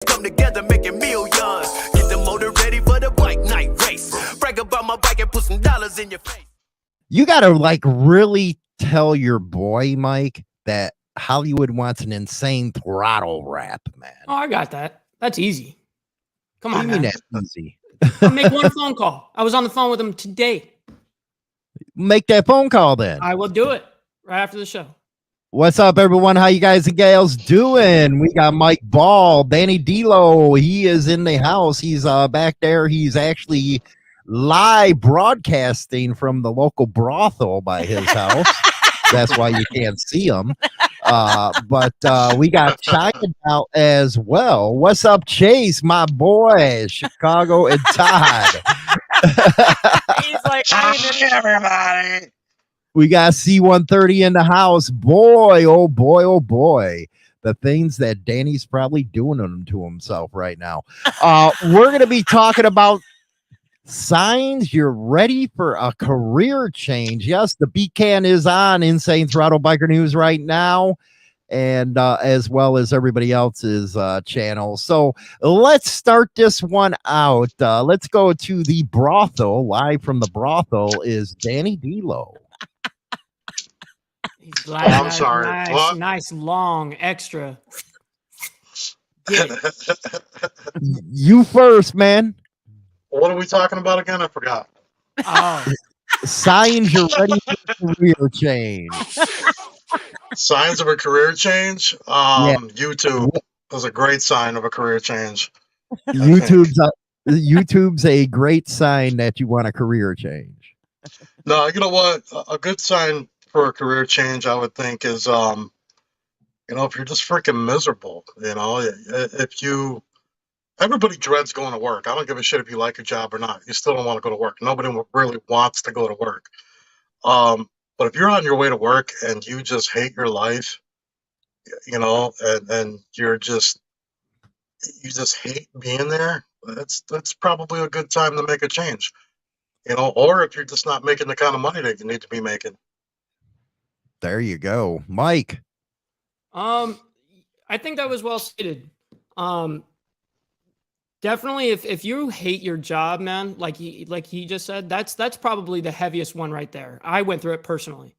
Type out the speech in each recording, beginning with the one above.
Come together making millions. Get the motor ready for the bike night race. Brag about my bike and put some dollars in your face. You got to like really tell your boy, Mike, that Hollywood wants an insane throttle rap, man. Oh, I got that. That's easy. Come What on, do you mean man. that's easy? I'll make one phone call. I was on the phone with him today. Make that phone call then. I will do it right after the show. What's up, everyone? How you guys and gals doing? We got Mike Ball, Danny D'Lo. He is in the house. He's back there. He's actually live broadcasting from the local brothel by his house. That's why you can't see him. But we got China out as well. What's up, Chase, my boy, Chicago and Todd. He's like, hi, everybody. We got C-130 in the house. Boy, oh boy, oh boy. The things that Danny's probably doing to himself right now. We're going to be talking about signs you're ready for a career change. Yes, the BCAN is on Insane Throttle Biker News right now, and as well as everybody else's channel. So let's start this one out. Let's go to the brothel. Live from the brothel is Danny D'Lo. He's glad. I'm sorry. Nice, What? nice, long, extra. You first, man. What are we talking about again? I forgot. Oh, Signs you're ready for career change. Signs of a career change. Yeah. YouTube is a great sign of a career change. YouTube's a great sign that you want a career change. No, you know what? A good sign for a career change, I would think, is if you're just freaking miserable. Everybody dreads going to work. I don't give a shit if you like your job or not. You still don't want to go to work. Nobody really wants to go to work. But if you're on your way to work and you just hate your life, and you just hate being there, that's probably a good time to make a change. Or if you're just not making the kind of money that you need to be making. There you go, Mike. I think that was well stated. Definitely, if you hate your job, man, like he just said, that's probably the heaviest one right there. I went through it personally.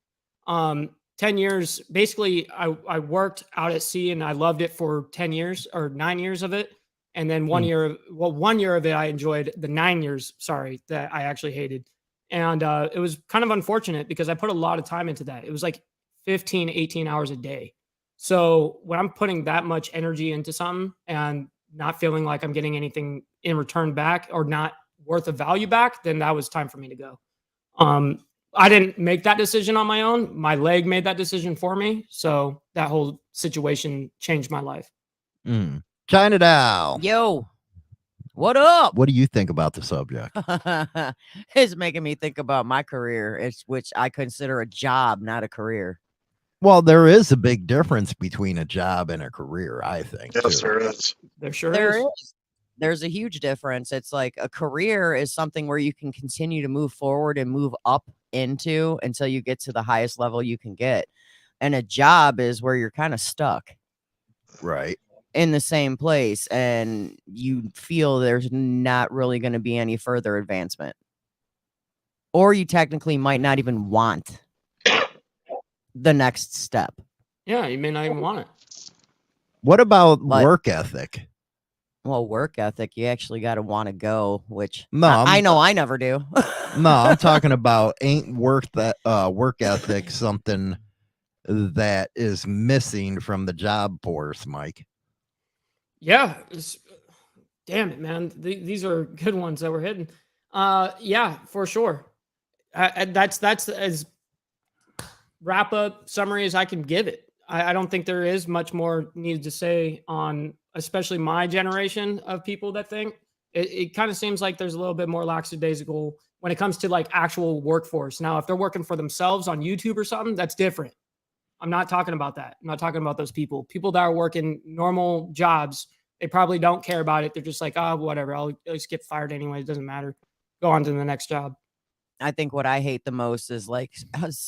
10 years, basically, I worked out at sea and I loved it for 10 years or 9 years of it. And then 1 year of it, I enjoyed. The 9 years, sorry, that I actually hated. And it was kind of unfortunate because I put a lot of time into that. It was like 15, 18 hours a day. So when I'm putting that much energy into something and not feeling like I'm getting anything in return back or not worth of value back, then that was time for me to go. I didn't make that decision on my own. My leg made that decision for me. So that whole situation changed my life. China Dow. Yo, what up? What do you think about the subject? It's making me think about my career, which I consider a job, not a career. Well, there is a big difference between a job and a career, I think. Yes, too. there is. There sure There is. is. There's a huge difference. It's like a career is something where you can continue to move forward and move up into until you get to the highest level you can get. And a job is where you're kind of stuck Right. in the same place and you feel there's not really going to be any further advancement. Or you technically might not even want the next step. Yeah, you may not even want it. What about Like- work ethic? Well, work ethic, you actually got to want to go, which No, I know I never do. No, I'm talking about ain't work ethic something that is missing from the job force, Mike. Yeah. Damn it, man. These are good ones that we're hitting. Yeah, for sure. That's as wrap up summary as I can give it. I don't think there is much more needed to say on, especially my generation of people that think it kind of seems like there's a little bit more lackadaisical when it comes to like actual workforce. Now, if they're working for themselves on YouTube or something, that's different. I'm not talking about that. I'm not talking about those people. People that are working normal jobs, they probably don't care about it. They're just like, oh, whatever. I'll just get fired anyway. It doesn't matter. Go on to the next job. I think what I hate the most is like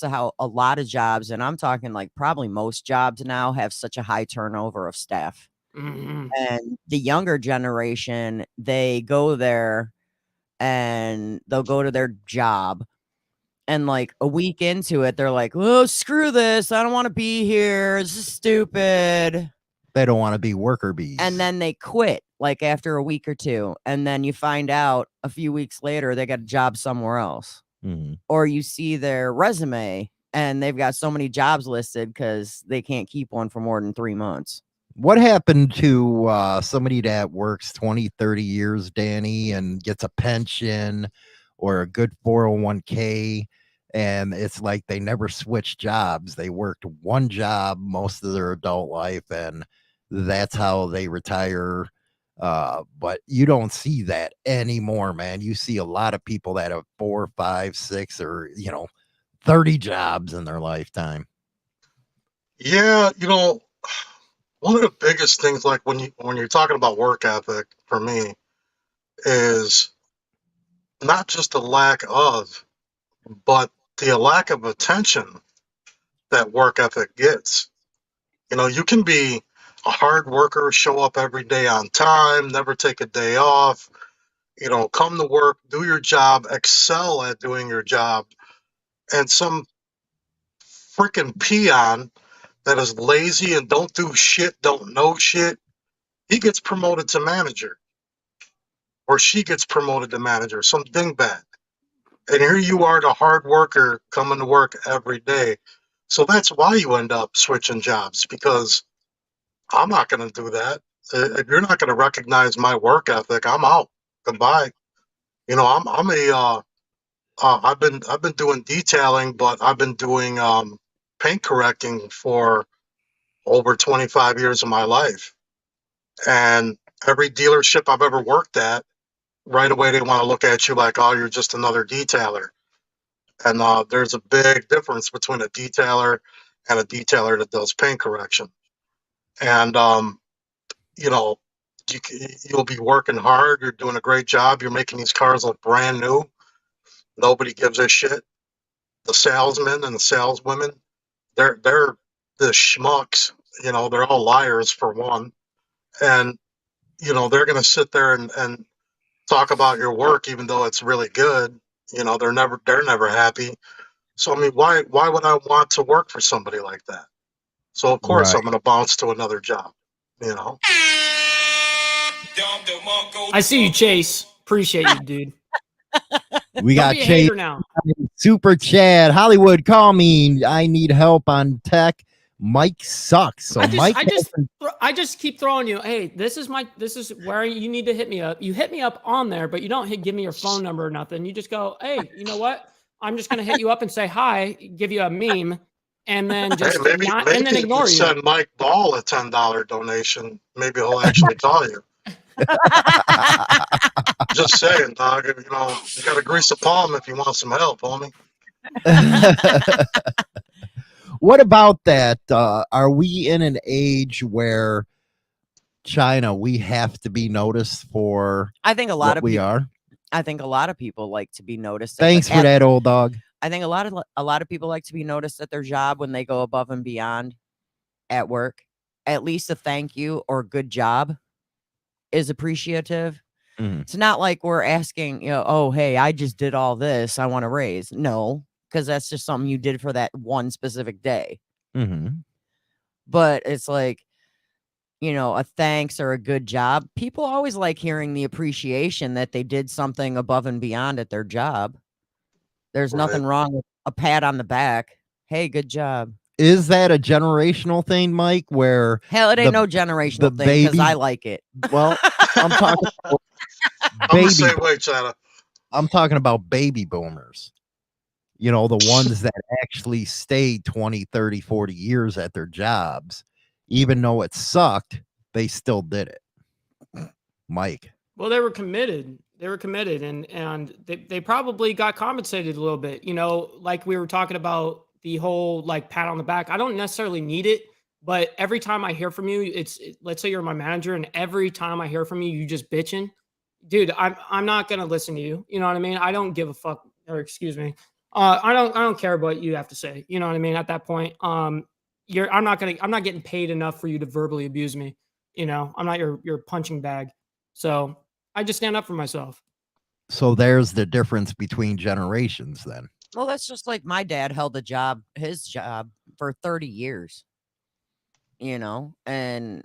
how a lot of jobs, and I'm talking like probably most jobs now, have such a high turnover of staff. Mhm. And the younger generation, they go there and they'll go to their job. And like a week into it, they're like, oh, screw this. I don't want to be here. This is stupid. They don't want to be worker bees. And then they quit like after a week or two. And then you find out a few weeks later they got a job somewhere else. Mhm. Or you see their resume and they've got so many jobs listed because they can't keep one for more than 3 months. What happened to somebody that works 20, 30 years, Danny, and gets a pension or a good 401k? And it's like they never switched jobs. They worked one job most of their adult life, and that's how they retire. But you don't see that anymore, man. You see a lot of people that have 4, 5, 6, or 30 jobs in their lifetime. Yeah, one of the biggest things, like when you're talking about work ethic, for me, is not just the lack of, but the lack of attention that work ethic gets. You can be a hard worker, show up every day on time, never take a day off, come to work, do your job, excel at doing your job, and some freaking peon that is lazy and don't do shit, don't know shit, he gets promoted to manager, or she gets promoted to manager, some dingbat. And here you are, the hard worker, coming to work every day. So that's why you end up switching jobs, because I'm not going to do that. If you're not going to recognize my work ethic, I'm out. Goodbye. I've been doing detailing, but I've been doing paint correcting for over 25 years of my life. And every dealership I've ever worked at, right away they want to look at you like, oh, you're just another detailer. And there's a big difference between a detailer and a detailer that does paint correction. And you'll be working hard. You're doing a great job. You're making these cars look brand new. Nobody gives a shit. The salesmen and the saleswomen, they're the schmucks. They're all liars, for one. And they're going to sit there and talk about your work, even though it's really good. They're never happy. So I mean, why would I want to work for somebody like that? So of course Right. I'm going to bounce to another job. I see you, Chase. Appreciate you, dude. We Don't got be a Chase, hater now. Super Chad, Hollywood. Call me. I need help on tech. Mike sucks. So Mike, I just keep throwing you. Hey, this is where you need to hit me up. You hit me up on there, but you don't give me your phone number or nothing. You just go, hey, you know what? I'm just gonna hit you up and say hi, give you a meme, and then just maybe and then ignore you. Send Mike Ball a $10 donation. Maybe he'll actually call you. Just saying, dog. You got to grease a palm if you want some help, homie. What about that? Are we in an age where China, we have to be noticed for I think a lot of we people, are? I think a lot of people like to be noticed. Thanks for that, old dog. I think a lot of people like to be noticed at their job when they go above and beyond at work. At least a thank you or good job is appreciative. Mhm. It's not like we're asking, oh, hey, I just did all this, I want a raise. No, because that's just something you did for that one specific day. Mm-hmm. But it's like, a thanks or a good job. People always like hearing the appreciation that they did something above and beyond at their job. There's nothing wrong with a pat on the back. Hey, good job. Is that a generational thing, Mike? Where hell, it ain't no generational thing because I like it. Well, I'm talking about I'm the same way, China. I'm talking about baby boomers. The ones that actually stayed 20, 30, 40 years at their jobs. Even though it sucked, they still did it. Mike. Well, they were committed. And they probably got compensated a little bit. Like we were talking about the whole like pat on the back. I don't necessarily need it, but every time I hear from you, let's say you're my manager, and every time I hear from you, you just bitching, dude. I'm not gonna listen to you. You know what I mean? I don't give a fuck. Or excuse me. I don't care what you have to say. You know what I mean? At that point, I'm not getting paid enough for you to verbally abuse me. You know, I'm not your punching bag. So I just stand up for myself. So there's the difference between generations then. Well, that's just like my dad held his job for 30 years, you know, and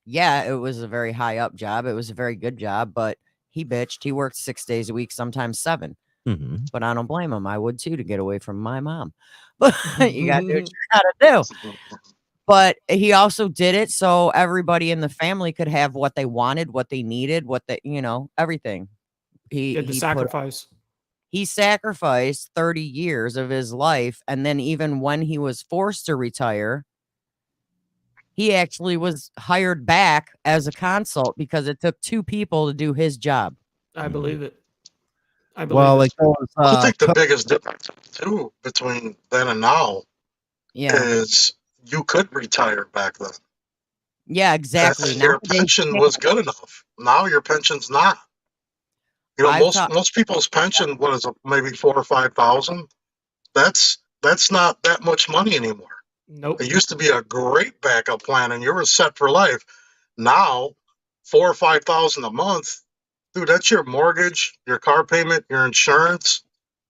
yeah, it was a very high up job. It was a very good job, but he bitched. He worked 6 days a week, sometimes 7. Mhm. But I don't blame him. I would too, to get away from my mom. But you got to do what you got to do. But he also did it so everybody in the family could have what they wanted, what they needed, what they, you know, everything. Did the He sacrifice. he sacrificed 30 years of his life, and then even when he was forced to retire, he actually was hired back as a consult because it took 2 people to do his job. I believe it. I believe Well, it. it goes. I think the biggest difference too between then and now Yeah. is you could retire back then. Yeah, exactly. Your Nowadays, you pension can't. was good enough. Now your pension's not. You know, I've ta- most people's pension, what is it, maybe 4,000 or 5,000? That's not that much money anymore. Nope. It used to be a great backup plan, and you were set for life. Now, 4,000 or 5,000 a month, dude. That's your mortgage, your car payment, your insurance,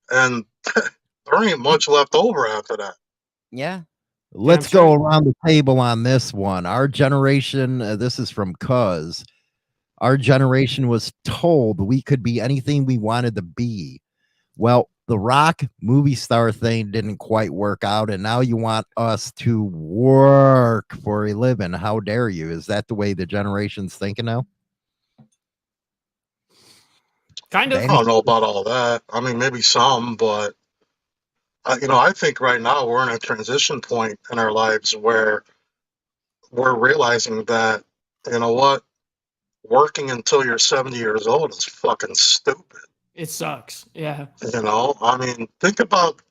and there ain't much left over after that. Yeah. Let's Damn go straight. around the table on this one. Our generation, this is from Cuz. Our generation was told we could be anything we wanted to be. Well, the Rock movie star thing didn't quite work out, and now you want us to work for a living. How dare you? Is that the way the generation's thinking now? Kind of. I don't know about all that. I mean, maybe some, but I think right now we're in a transition point in our lives where we're realizing that, you know what, working until you're 70 years old is fucking stupid. It sucks. Yeah. You know, I mean, think about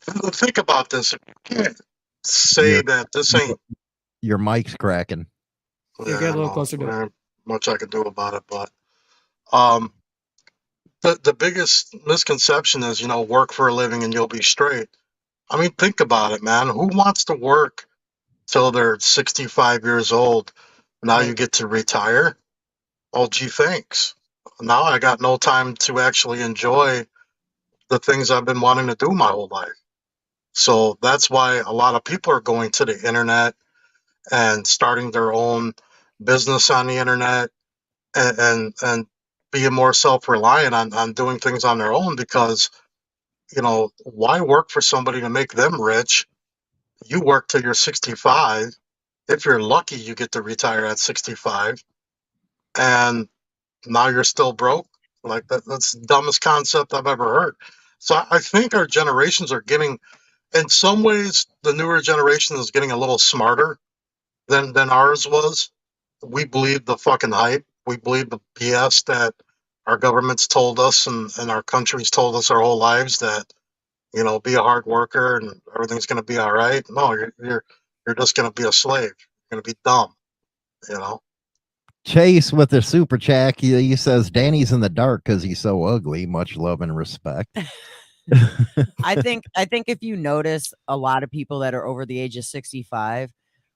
this. You can't say Your, that this ain't. your mic's cracking. Yeah, get a little closer to it. there ain't much I can do about it, but um, the biggest misconception is, work for a living and you'll be straight. I mean, think about it, man. Who wants to work till they're 65 years old? Now you Right. get to retire. Oh, gee, thanks. Now I got no time to actually enjoy the things I've been wanting to do my whole life. So that's why a lot of people are going to the internet and starting their own business on the internet and being more self-reliant on doing things on their own, because why work for somebody to make them rich? You work till you're 65. If you're lucky, you get to retire at 65, and now you're still broke. Like that's the dumbest concept I've ever heard. So I think our generations are getting, in some ways, the newer generation is getting a little smarter than ours was. We believe the fucking hype. We believe the BS that our government's told us and our country's told us our whole lives, that be a hard worker and everything's going to be all right. No, you're just going to be a slave. You're going to be dumb. Chase with the super chat, he says Danny's in the dark because he's so ugly. Much love and respect. I think if you notice a lot of people that are over the age of 65,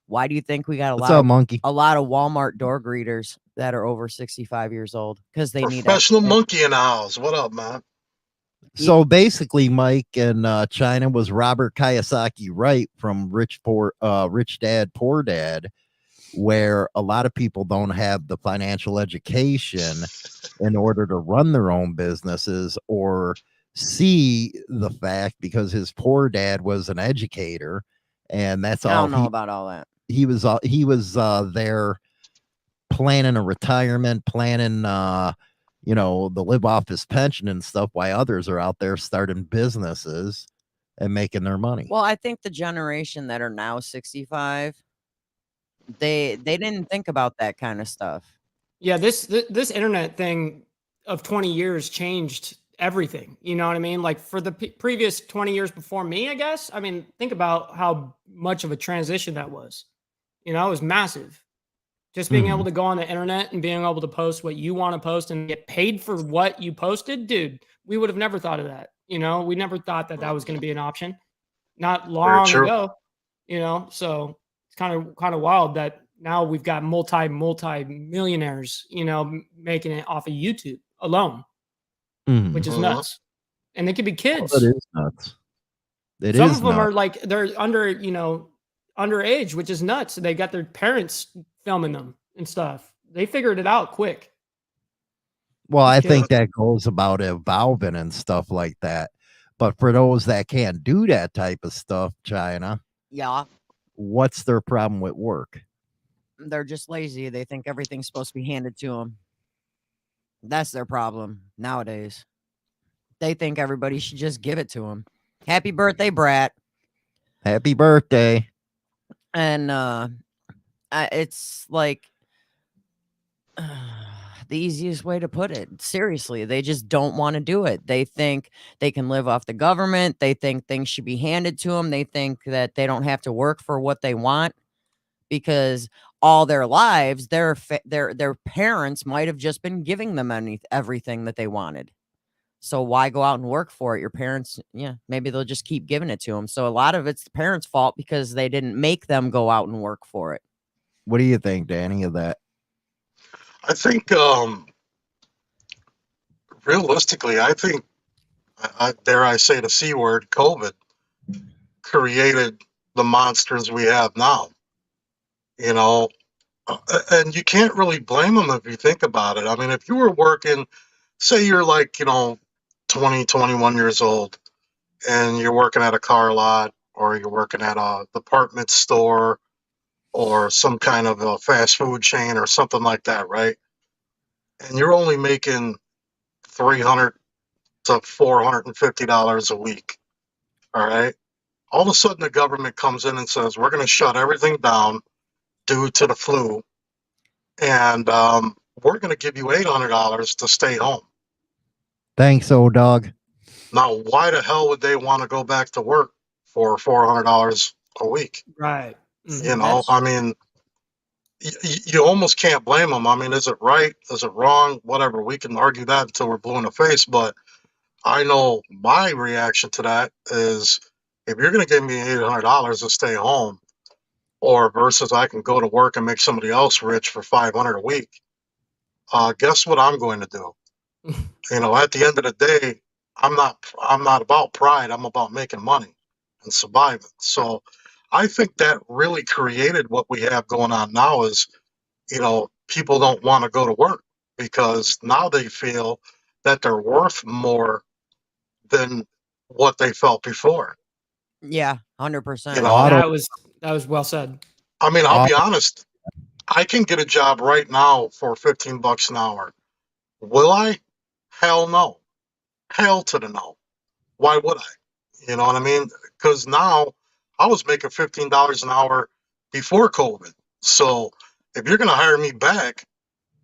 why do you think we got What's up, monkey? a lot of Walmart door greeters that are over 65 years old? Because they need Professional monkey in the house. What up, man? So basically, Mike, and China, was Robert Kiyosaki right from Rich Dad, Poor Dad, where a lot of people don't have the financial education in order to run their own businesses or see the fact, because his poor dad was an educator, and that's all. I don't know about all that. He was there planning a retirement, planning to live off his pension and stuff, while others are out there starting businesses and making their money. Well, I think the generation that are now 65, they didn't think about that kind of stuff. Yeah, this internet thing of 20 years changed everything. You know what I mean? Like for the previous 20 years before me, I guess. I mean, think about how much of a transition that was. It was massive. Just being able to go on the internet and being able to post what you want to post and get paid for what you posted, dude, we would have never thought of that. We never thought that was going to be an option. Not long ago, so it's kind of wild that now we've got multi millionaires, making it off of YouTube alone, Mhm. which is Mhm. nuts. And they could be kids. That is nuts. It Some is of them are nuts. like they're underage, which is nuts. They got their parents filming them and stuff. They figured it out quick. Well, I Okay. think that goes about evolving and stuff like that. But for those that can't do that type of stuff, China, Yeah, what's their problem with work? they're just lazy. They think everything's supposed to be handed to them. That's their problem nowadays. They think everybody should just give it to them. Happy birthday, brat. Happy birthday. And it's like the easiest way to put it. Seriously, they just don't want to do it. They think they can live off the government. They think things should be handed to them. They think that they don't have to work for what they want because all their lives, their parents might have just been giving them everything that they wanted. So why go out and work for it? Your parents, maybe they'll just keep giving it to them. So a lot of it's the parents' fault because they didn't make them go out and work for it. What do you think, Danny, of that? I think realistically, I think, dare I say the C word, COVID created the monsters we have now. And you can't really blame them if you think about it. I mean, if you were working, say you're like, 20, 21 years old, and you're working at a car lot, or you're working at a department store, or some kind of a fast food chain or something like that, right? And you're only making $300 to $450 a week, all right? All of a sudden, the government comes in and says, we're going to shut everything down due to the flu, and we're going to give you $800 to stay home. Thanks, old dog. Now, why the hell would they want to go back to work for $400 a week? Right. I mean, you almost can't blame them. I mean, is it right? Is it wrong? Whatever. We can argue that until we're blue in the face. But I know my reaction to that is, if you're going to give me $800 to stay home, or versus I can go to work and make somebody else rich for $500 a week, guess what I'm going to do? At the end of the day, I'm not about pride. I'm about making money and surviving. So I think that really created what we have going on now is, people don't want to go to work because now they feel that they're worth more than what they felt before. Yeah, 100%. That was well said. I mean, I'll be honest. I can get a job right now for $15 an hour. Will I? Hell no. Hell to the no. Why would I? You know what I mean? Because now I was making $15 an hour before COVID. So if you're going to hire me back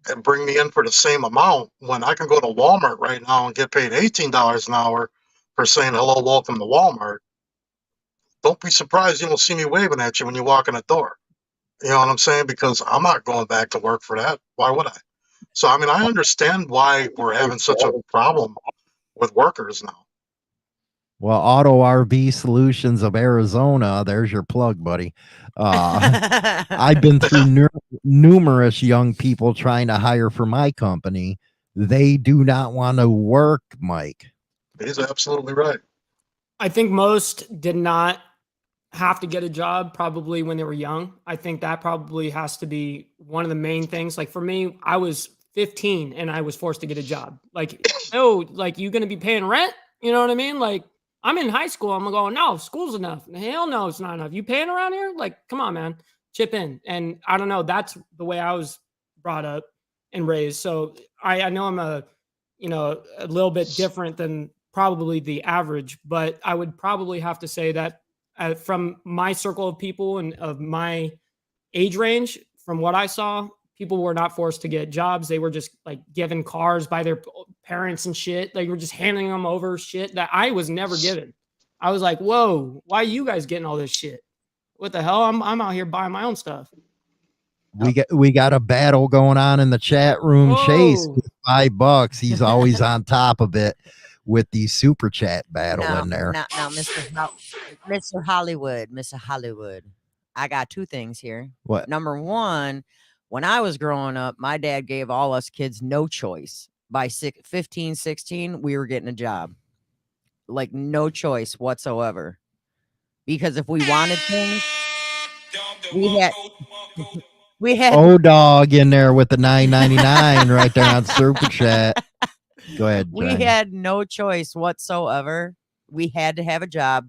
and bring me in for the same amount, when I can go to Walmart right now and get paid $18 an hour for saying hello, welcome to Walmart, don't be surprised you don't see me waving at you when you walk in the door. You know what I'm saying? Because I'm not going back to work for that. Why would I? So, I mean, I understand why we're having such a problem with workers now. Well, Auto RV Solutions of Arizona, there's your plug, buddy. I've been through numerous young people trying to hire for my company. They do not want to work, Mike. He's absolutely right. I think most did not have to get a job probably when they were young. I think that probably has to be one of the main things. Like for me, I was 15 and I was forced to get a job. Like, oh, like you going to be paying rent? You know what I mean? Like I'm in high school. I'm going, no, school's enough. Hell no, it's not enough. You paying around here? Like, come on, man, chip in. And I don't know. That's the way I was brought up and raised. So I know I'm a little bit different than probably the average, but I would probably have to say that from my circle of people and of my age range, from what I saw, people were not forced to get jobs. They were just like given cars by their parents and shit. They were just handing them over shit that I was never given. I was like, whoa, why are you guys getting all this shit? What the hell? I'm out here buying my own stuff. We got a battle going on in the chat room. Whoa. Chase with $5. He's always on top of it with the super chat battle in there. No, Mr. Hollywood. I got two things here. What? Number one, when I was growing up, my dad gave all us kids no choice. By 15, 16, we were getting a job. Like no choice whatsoever. Because if we wanted things, we had O-Dog in there with the $9.99 right there on Super Chat. Go ahead. we Johnny. had no choice whatsoever. We had to have a job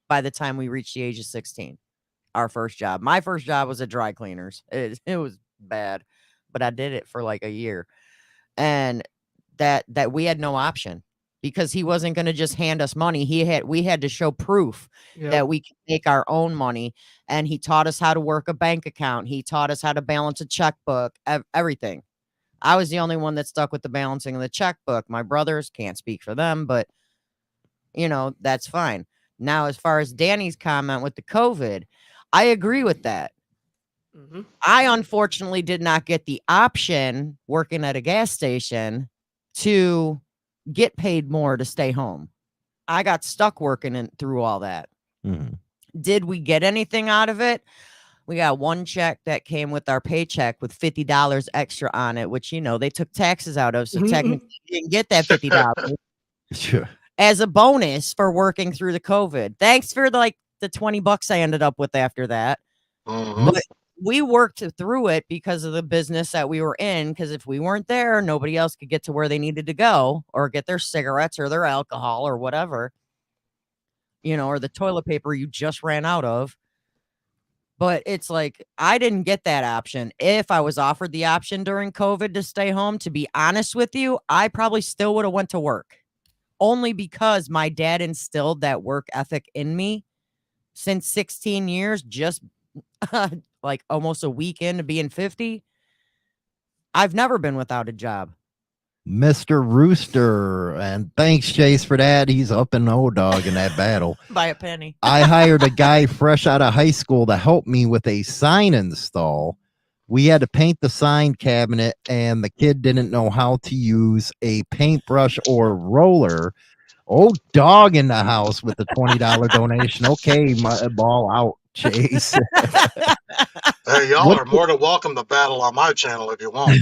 by the time we reached the age of 16. Our first job. My first job was at dry cleaners. It was bad, but I did it for like a year. And that we had no option because he wasn't going to just hand us money. We had to show proof that we could make our own money. And he taught us how to work a bank account. He taught us how to balance a checkbook, everything. I was the only one that stuck with the balancing of the checkbook. My brothers, can't speak for them, but you know, that's fine. Now, as far as Danny's comment with the COVID, I agree with that. Mhm. I unfortunately did not get the option working at a gas station to get paid more to stay home. I got stuck working through all that. Mhm. Did we get anything out of it? We got one check that came with our paycheck with $50 extra on it, which, you know, they took taxes out of. So Mhm. technically you didn't get that $50 Sure. as a bonus for working through the COVID. Thanks for the $20 I ended up with after that. Mhm. But we worked through it because of the business that we were in. Because if we weren't there, nobody else could get to where they needed to go or get their cigarettes or their alcohol or whatever, you know, or the toilet paper you just ran out of. But it's like, I didn't get that option. If I was offered the option during COVID to stay home, to be honest with you, I probably still would have went to work. Only because my dad instilled that work ethic in me since 16 years, just like almost a week into being 50. I've never been without a job. Mr. Rooster. And thanks, Chase, for that. He's up in O-Dog in that battle. By a penny. I hired a guy fresh out of high school to help me with a sign install. We had to paint the sign cabinet, and the kid didn't know how to use a paintbrush or roller. O-Dog in the house with the $20 donation. Okay, my ball out, Chase. Hey, y'all What- are more than welcome to battle on my channel if you want.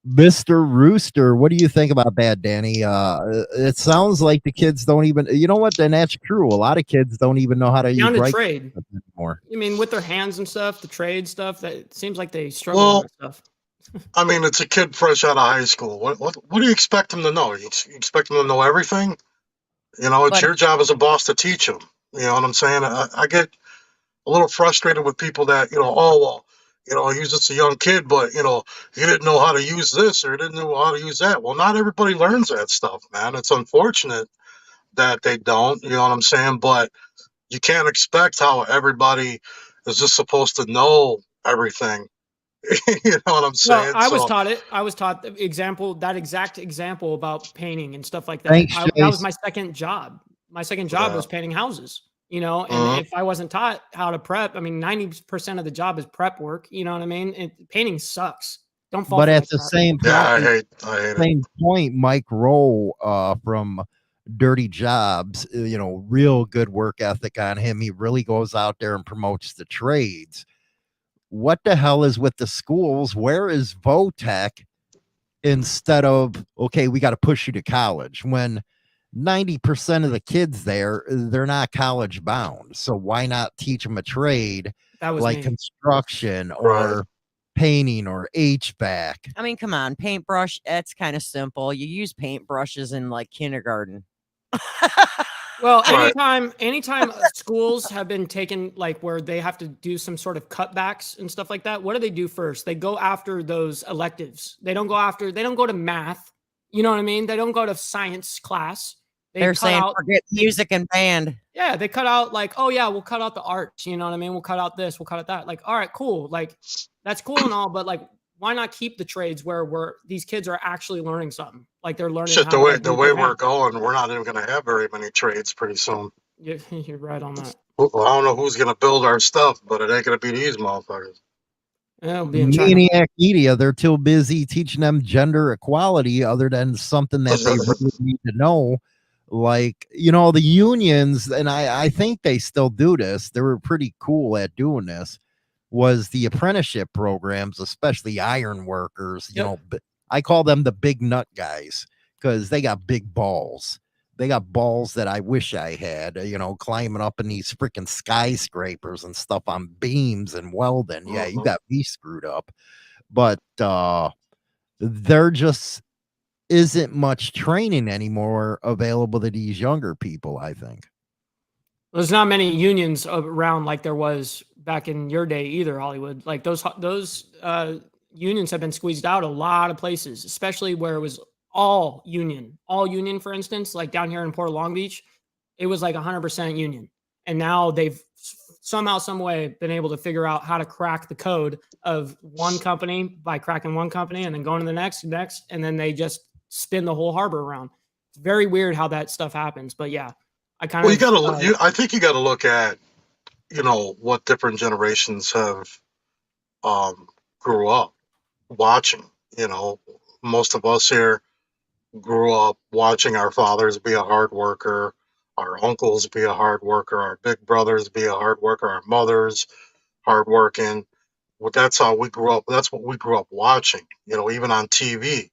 Mr. Rooster, what do you think about that, Danny? It sounds like the kids don't even, you know what? And that's true. A lot of kids don't even know how to Down use to right trade. anymore. I mean, with their hands and stuff, the trade stuff, that it seems like they struggle with stuff. I mean, it's a kid fresh out of high school. What do you expect him to know? You expect him to know everything? You know, it's But- your job as a boss to teach him. You know what I'm saying? I get a little frustrated with people that, you know, oh, well, you know, he's just a young kid, but, you know, he didn't know how to use this or he didn't know how to use that. Well, not everybody learns that stuff, man. It's unfortunate that they don't, you know what I'm saying? But you can't expect how everybody is just supposed to know everything. You know what I'm saying? Well, I was So- taught it. I was taught the example, that exact example about painting and stuff like that. Thanks, That was Chase. my second job. My second job Yeah. was painting houses, you know, and Mhm. if I wasn't taught how to prep, I mean, 90% of the job is prep work. You know what I mean? Painting sucks. Don't fall But for at that the crap. same Yeah, I time, hate it. same point, Mike Rowe from Dirty Jobs, you know, real good work ethic on him. He really goes out there and promotes the trades. What the hell is with the schools? Where is Votech instead of, okay, we got to push you to college, when 90% of the kids there, they're not college bound. So why not teach them a trade That was like me. construction Right. or painting or HVAC? I mean, come on, paintbrush, that's kind of simple. You use paintbrushes in like kindergarten. Well, Right. anytime schools have been taken, like where they have to do some sort of cutbacks and stuff like that, what do they do first? They go after those electives. They don't go to math. You know what I mean? They don't go to science class. They're cut saying out, forget music and band. yeah, they cut out like, oh yeah, we'll cut out the arts. You know what I mean? We'll cut out this, we'll cut out that. Like, all right, cool. Like, that's cool and all, but like, why not keep the trades where these kids are actually learning something? Like they're learning Shit, how the to, way like, the move way their we're hand. going, we're not even going to have very many trades pretty soon. You're right on that. Well, I don't know who's going to build our stuff, but it ain't going to be these motherfuckers. It'll be in China. Maniac Media, they're too busy teaching them gender equality other than something that they really need to know. Like, you know, the unions, and I think they still do this. They were pretty cool at doing this. Was the apprenticeship programs, especially iron workers. You Yep. know, I call them the big nut guys because they got big balls. They got balls that I wish I had, you know, climbing up in these freaking skyscrapers and stuff on beams and welding. Yeah, you Mhm. got me screwed up. But there just isn't much training anymore available to these younger people, I think. There's not many unions around like there was back in your day either, Hollywood. Like those unions have been squeezed out a lot of places, especially where it was all union. All union, for instance, like down here in Port Long Beach, it was like 100% union. And now they've somehow, some way been able to figure out how to crack the code of one company by cracking one company and then going to the next, and then they just spin the whole harbor around. It's very weird how that stuff happens. But yeah, I kind Well, of you got to. I think you got to look at, you know, what different generations have grew up watching. You know, most of us here grew up watching our fathers be a hard worker, our uncles be a hard worker, our big brothers be a hard worker, our mothers hardworking. Well, that's how we grew up. That's what we grew up watching. You know, even on TV,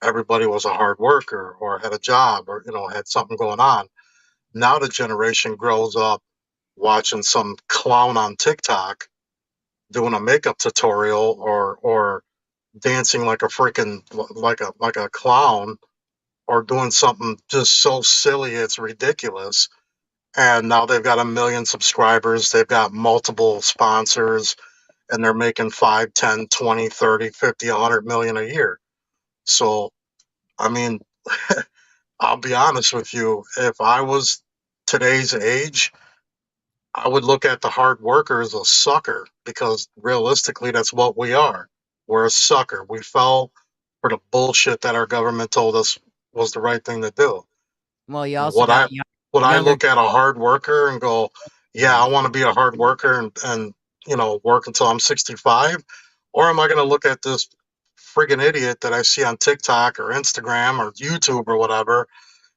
everybody was a hard worker or had a job or, you know, had something going on. Now the generation grows up watching some clown on TikTok doing a makeup tutorial or dancing like a freaking like a clown or doing something just so silly it's ridiculous. And now they've got 1 million subscribers, they've got multiple sponsors, and they're making 5, 10, 20, 30, 50, 100 million a year. So, I mean, I'll be honest with you, if I was today's age, I would look at the hard worker as a sucker because realistically, that's what we are. We're a sucker. We fell for the bullshit that our government told us was the right thing to do. Well, you also Would got I the would I younger. look at a hard worker and go, yeah, I want to be a hard worker and you know work until I'm 65, or am I going to look at this friggin' idiot that I see on TikTok or Instagram or YouTube or whatever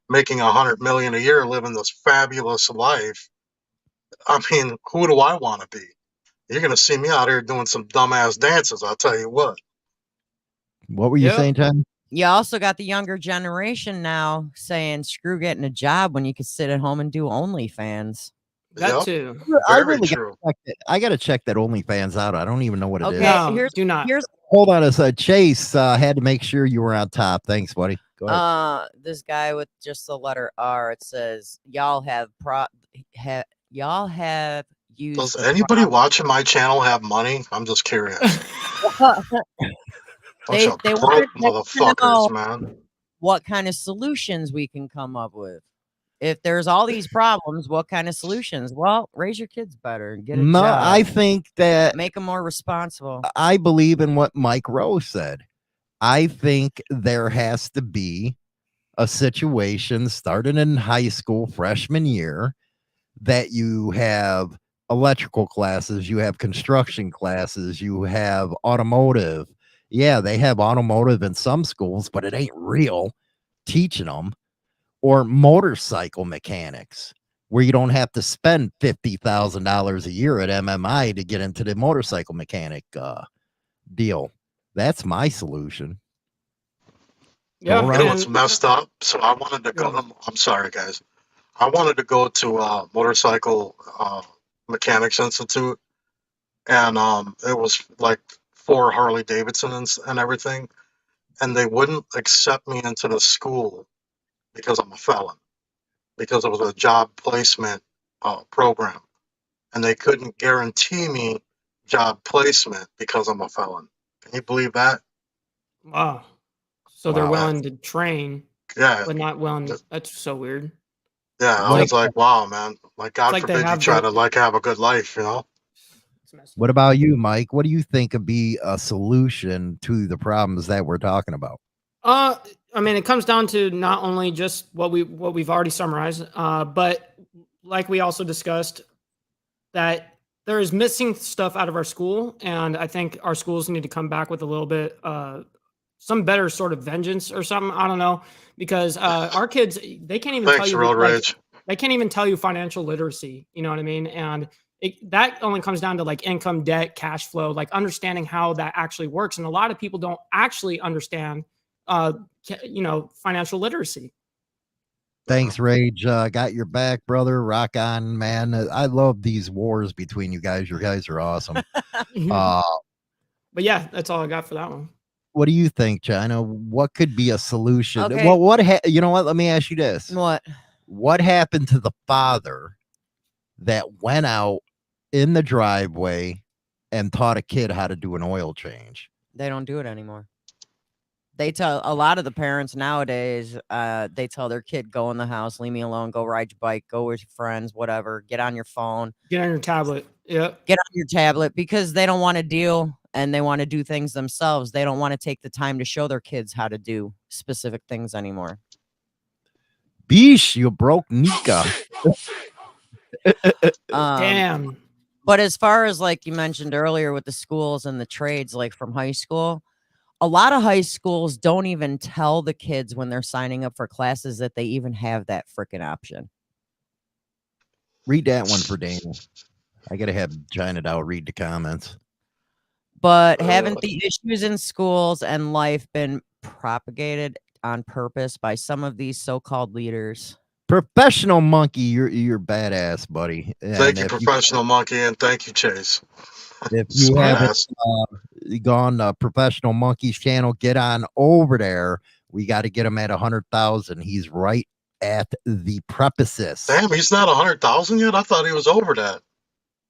making 100 million a year, living this fabulous life? I mean, who do I want to be? You're going to see me out here doing some dumbass dances. I'll tell you what. What were you Yep. saying, Tom? You also got the younger generation now saying, "Screw getting a job when you could sit at home and do OnlyFans." that Yep. too. I Very really true. I got to check that OnlyFans out. I don't even know what it is. Okay, No, do not. here's Hold on a sec. Chase had to make sure you were on top. Thanks, buddy. Go ahead. this guy with just the letter R. It says, "Y'all have y'all have used." Does the anybody watching my channel have money? I'm just curious. Bunch They of broke wanted to motherfuckers, know man. what kind of solutions we can come up with. If there's all these problems, what kind of solutions? Well, raise your kids better and get a No, job. I think that Make them more responsible. I believe in what Mike Rose said. I think there has to be a situation starting in high school freshman year that you have electrical classes, you have construction classes, you have automotive. Yeah, they have automotive in some schools, but it ain't real teaching them. Or motorcycle mechanics, where you don't have to spend $50,000 a year at MMI to get into the motorcycle mechanic deal. That's my solution. Yeah, Go You know around. what's messed up? So I wanted to go. I'm sorry, guys. I wanted to go to Motorcycle Mechanics Institute, and it was like for Harley Davidson and everything, and they wouldn't accept me into the school because I'm a felon, because it was a job placement program, and they couldn't guarantee me job placement because I'm a felon. Can you believe that? Wow. So they're Wow. willing to train, Yeah, but not willing. That's so weird. yeah. I What was like, wow, man. Like, God like they forbid you have try the- to like have a good life, you know? It's messed What up. about you, Mike? What do you think would be a solution to the problems that we're talking about? I mean, it comes down to not only just what we've already summarized, but like we also discussed, that there is missing stuff out of our school, and I think our schools need to come back with a little bit some better sort of vengeance or something. I don't know, because our kids, they can't even tell Thanks, you Road like, Rage. they can't even tell you financial literacy. You know what I mean? And that only comes down to like income, debt, cash flow, like understanding how that actually works. And a lot of people don't actually understand, financial literacy. Thanks, Rage. Got your back, brother. Rock on, man. I love these wars between you guys. You guys are awesome. But yeah, that's all I got for that one. What do you think, China? What could be a solution? Okay. Well, you know what? Let me ask you this. What? What happened to the father that went out in the driveway and taught a kid how to do an oil change? They don't do it anymore. They tell a lot of the parents nowadays, they tell their kid, go in the house, leave me alone, go ride your bike, go with your friends, whatever, get on your phone, Get on your tablet. Yeah. get on your tablet, because they don't want to deal and they want to do things themselves. They don't want to take the time to show their kids how to do specific things anymore. Beesh, you broke Nika. Damn. But as far as like you mentioned earlier with the schools and the trades, like from high school, a lot of high schools don't even tell the kids when they're signing up for classes that they even have that freaking option. Read that one for Daniel. I gotta have China Dow read the comments. But haven't the issues in schools and life been propagated on purpose by some of these so-called leaders? Professional Monkey, you're badass, buddy. Thank you, Professional Monkey, and thank you, Chase. If you haven't gone to Professional Monkey's channel, get on over there. We got to get him at 100,000. He's right at the precipice. Damn, he's not 100,000 yet. I thought he was over that.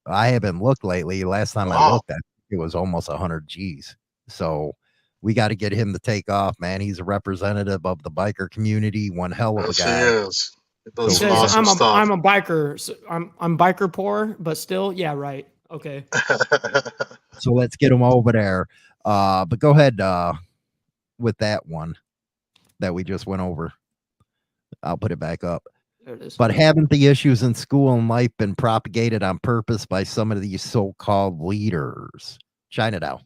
I haven't looked lately. Last time I looked, it was almost 100 G's. So we got to get him to take off, man. He's a representative of the biker community. One hell of a guy. He is. He does He some says, awesome stuff. I'm a biker. So I'm biker poor, but still, yeah, right. Okay. So let's get him over there. But go ahead with that one that we just went over. I'll put it back up. There it is. But haven't the issues in school and life been propagated on purpose by some of these so-called leaders? China Dow.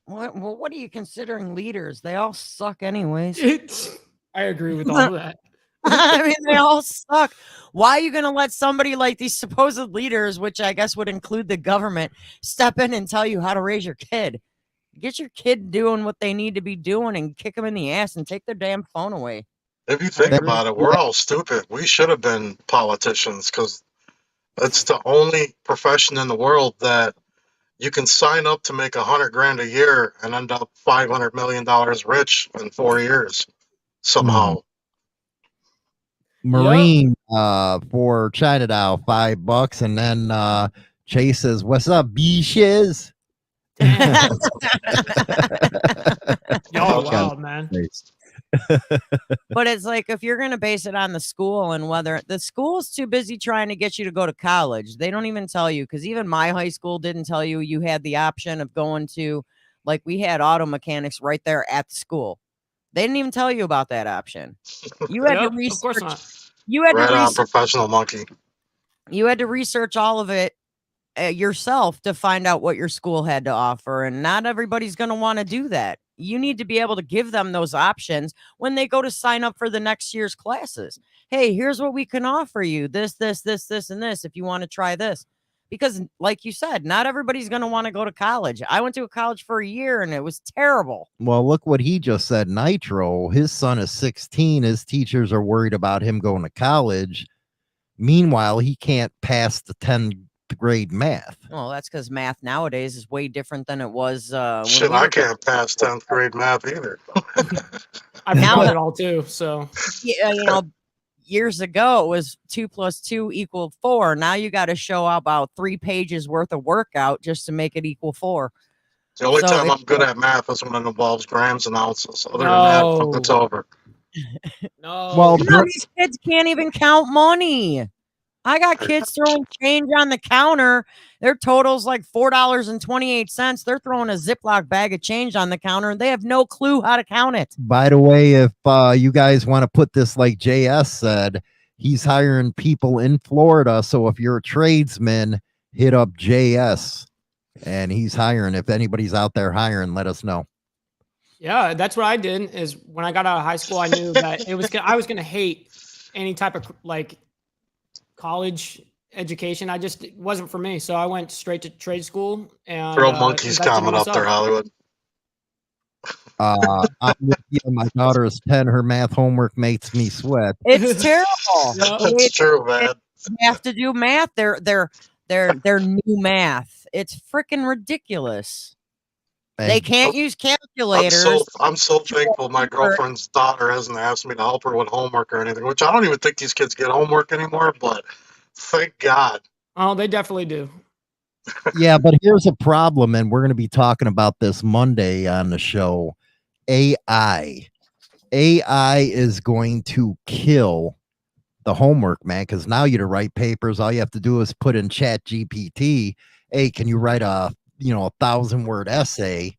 What are you considering leaders? They all suck anyways. I agree with all of that. I mean, they all suck. Why are you going to let somebody like these supposed leaders, which I guess would include the government, step in and tell you how to raise your kid? Get your kid doing what they need to be doing and kick them in the ass and take their damn phone away. If you think about it, we're all stupid. We should have been politicians, because it's the only profession in the world that you can sign up to make $100,000 a year and end up $500 million rich in 4 years somehow. Marine for China Dow, $5. And then Chase says, "What's up, B-shiz?" Y'all are wild, man. But it's like, if you're going to base it on the school and whether the school's too busy trying to get you to go to college, they don't even tell you. Because even my high school didn't tell you you had the option of going to, like, we had auto mechanics right there at the school. They didn't even tell you about that option. You had to research. Of course not. You had Right to on, research. Professional Monkey. You had to research all of it yourself to find out what your school had to offer, and not everybody's going to want to do that. You need to be able to give them those options when they go to sign up for the next year's classes. Hey, here's what we can offer you, this, and this, if you want to try this. Because like you said, not everybody's going to want to go to college. I went to a college for a year and it was terrible. Well, look what he just said. Nitro, his son is 16. His teachers are worried about him going to college. Meanwhile, he can't pass the 10th grade math. Well, that's because math nowadays is way different than it was. Shit, I can't pass 10th grade math either. I've done it all too. So yeah, you know, years ago it was 2 + 2 = 4. Now you got to show about 3 pages worth of workout just to make it equal 4. The only So time if- I'm good at math is when it involves grams and ounces. Other than No. that, it's over. no. Well, No, these kids can't even count money. I got kids throwing change on the counter. Their total's like $4.28. They're throwing a Ziploc bag of change on the counter and they have no clue how to count it. By the way, if you guys want to put this like JS said, he's hiring people in Florida. So if you're a tradesman, hit up JS and he's hiring. If anybody's out there hiring, let us know. Yeah, that's what I did. Is when I got out of high school, I knew that I was gonna hate any type of like college education. It wasn't for me. So I went straight to trade school and Throw monkeys invested in comment up there, myself. Hollywood. I'm with you. My daughter is 10. Her math homework makes me sweat. It's terrible. Yeah. That's true, man. They have to do math. They're new math. It's freaking ridiculous. They And can't use I'm calculators. I'm so thankful my girlfriend's daughter hasn't asked me to help her with homework or anything, which I don't even think these kids get homework anymore, but thank God. Oh, they definitely do. yeah, but here's a problem, and we're going to be talking about this Monday on the show. AI is going to kill the homework, man, because now you to write papers, all you have to do is put in Chat GPT, hey, can you write a 1,000-word essay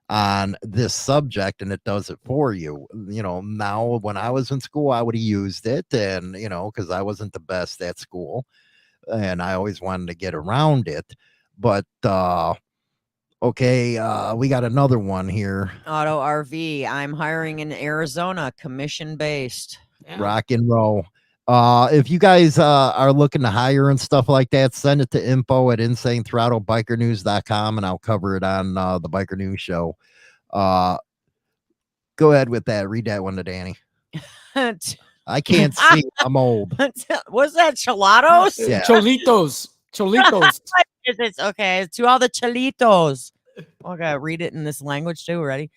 on this subject, and it does it for you. Now when I was in school, I would have used it, and because I wasn't the best at school and I always wanted to get around it. But okay, we got another one here. Auto RV. I'm hiring in Arizona, commission based. Yeah. Rock and roll. If you guys are looking to hire and stuff like that, send it to info@insanethrottlebikernews.com and I'll cover it on the Biker News Show. Go ahead with that. Read that one to Danny. I can't see. I'm old. What's that? Cholatos? Yeah. Cholitos. It's okay. To all the cholitos. Okay, read it in this language too. Ready?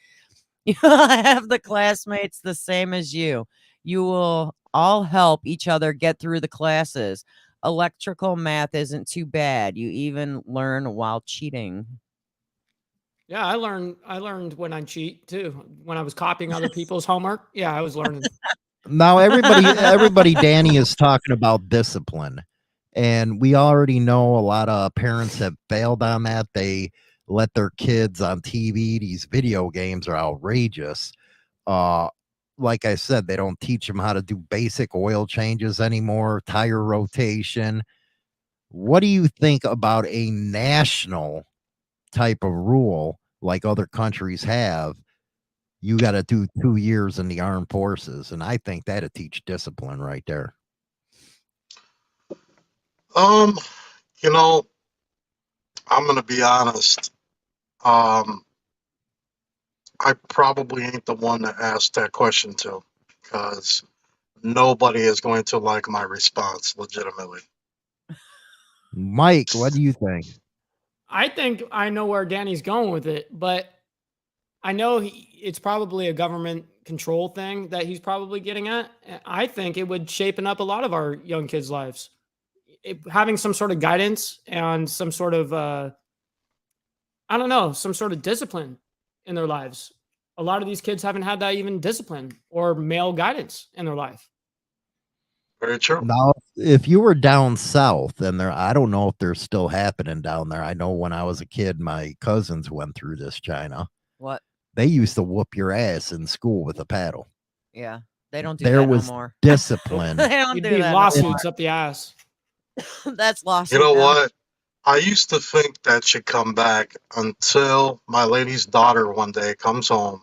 You have the classmates the same as you. You will all help each other get through the classes. Electrical math isn't too bad. You even learn while cheating. Yeah, I learned when I cheat too. When I was copying other people's homework. Yeah, I was learning. Now everybody Danny is talking about discipline, and we already know a lot of parents have failed on that. They let their kids on TV. These video games are outrageous. Like I said, they don't teach them how to do basic oil changes anymore, tire rotation. What do you think about a national type of rule like other countries have? You got to do 2 years in the armed forces, and I think that'd teach discipline right there. I'm gonna be honest. I probably ain't the one to ask that question to, because nobody is going to like my response legitimately. Mike, what do you think? I think I know where Danny's going with it, but I know it's probably a government control thing that he's probably getting at. I think it would shapen up a lot of our young kids' lives. Having some sort of guidance and some sort of, some sort of discipline in their lives. A lot of these kids haven't had that even discipline or male guidance in their life. Very true. Now, if you were down south, and I don't know if they're still happening down there. I know when I was a kid, my cousins went through this, China. What? They used to whoop your ass in school with a paddle. Yeah, they don't do There that was no more. discipline. They don't You'd do be that no lawsuits up the ass. more. That's lawsuit. You know now. what? I used to think that should come back until my lady's daughter one day comes home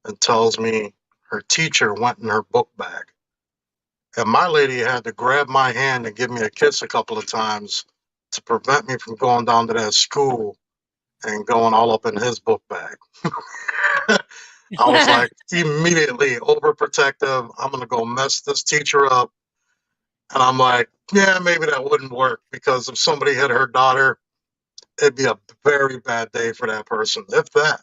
and tells me her teacher went in her book bag. And my lady had to grab my hand and give me a kiss a couple of times to prevent me from going down to that school and going all up in his book bag. I was like, immediately overprotective. I'm going to go mess this teacher up. And I'm like, yeah, maybe that wouldn't work, because if somebody hit her daughter, it'd be a very bad day for that person, if that.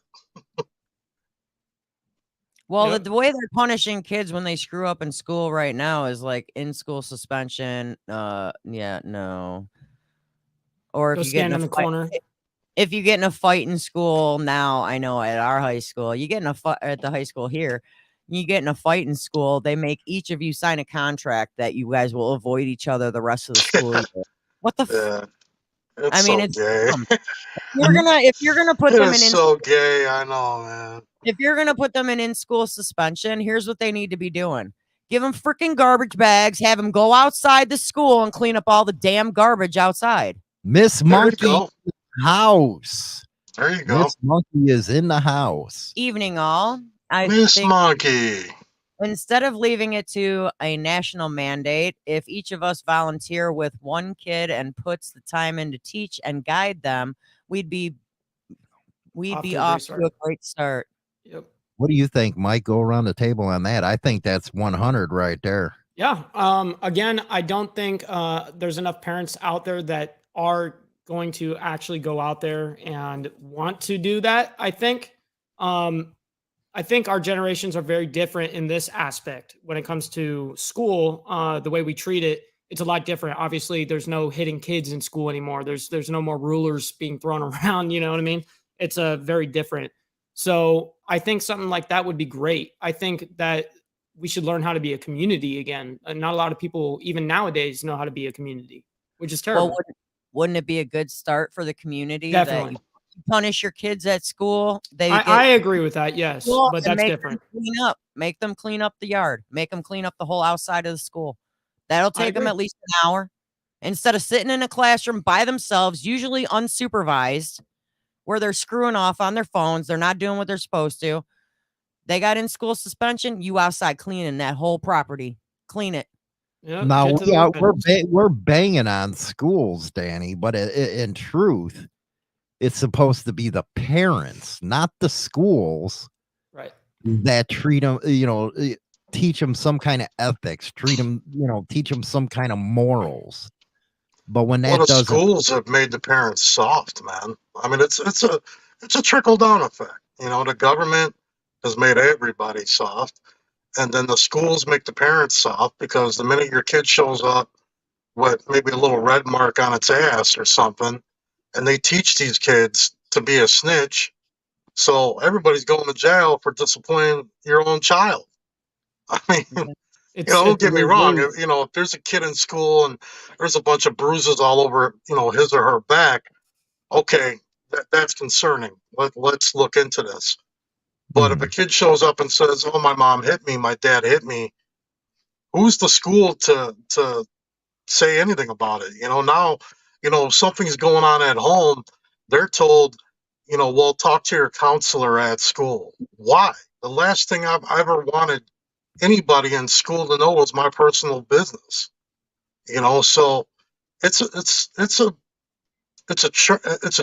Well, Yep. the way they're punishing kids when they screw up in school right now is like in school suspension. Yeah, no. Or Go if you get stand in in a the fight, corner. if you get in a fight in school now, I know at our high school, you get in a fight at the high school here, you get in a fight in school, they make each of you sign a contract that you guys will avoid each other the rest of the school year. What the? Yeah. It's I mean, so it's gay. dumb. If you're gonna put It them in, is so gay. I know, man. if you're gonna put them in school suspension, here's what they need to be doing: give them freaking garbage bags, have them go outside the school and clean up all the damn garbage outside. Miss There you Monkey go. house. There you go. Miss Monkey is in the house. Evening, all. I Miss think Monkey. instead of leaving it to a national mandate, if each of us volunteer with one kid and puts the time in to teach and guide them, we'd be off to a great start. Yep. What do you think, Mike? Go around the table on that. I think that's 100 right there. Yeah. Again, I don't think there's enough parents out there that are going to actually go out there and want to do that. I think our generations are very different in this aspect when it comes to school. The way we treat it, it's a lot different. Obviously, there's no hitting kids in school anymore. There's no more rulers being thrown around. You know what I mean? It's a very different. So I think something like that would be great. I think that we should learn how to be a community again. And not a lot of people, even nowadays, know how to be a community, which is terrible. Well, wouldn't it be a good start for the community? Definitely. That you punish your kids at school. I agree with that. Yes, Well, but and that's make different. them clean up. Make them clean up the yard. Make them clean up the whole outside of the school. That'll take them agree. at least an hour. Instead of sitting in a classroom by themselves, usually unsupervised, where they're screwing off on their phones. They're not doing what they're supposed to. They got in school suspension. You outside cleaning that whole property. Clean it. Yep, Now, get to the yeah, weekend. we're banging on schools, Danny, but in truth, it's supposed to be the parents, not the schools, Right. that treat them, teach them some kind of ethics, treat them, teach them some kind of morals. But when that Well, the doesn't, schools have made the parents soft, man. I mean, it's a trickle down effect. The government has made everybody soft, and then the schools make the parents soft because the minute your kid shows up with maybe a little red mark on its ass or something, and they teach these kids to be a snitch, so everybody's going to jail for disciplining your own child. I mean, don't get me wrong. If there's a kid in school and there's a bunch of bruises all over, his or her back, okay, that's concerning. Let's look into this. But if a kid shows up and says, "Oh, my mom hit me, my dad hit me," who's the school to say anything about it? Now, if something's going on at home, they're told, well, talk to your counselor at school. Why? The last thing I've ever wanted anybody in school to know was my personal business. So it's a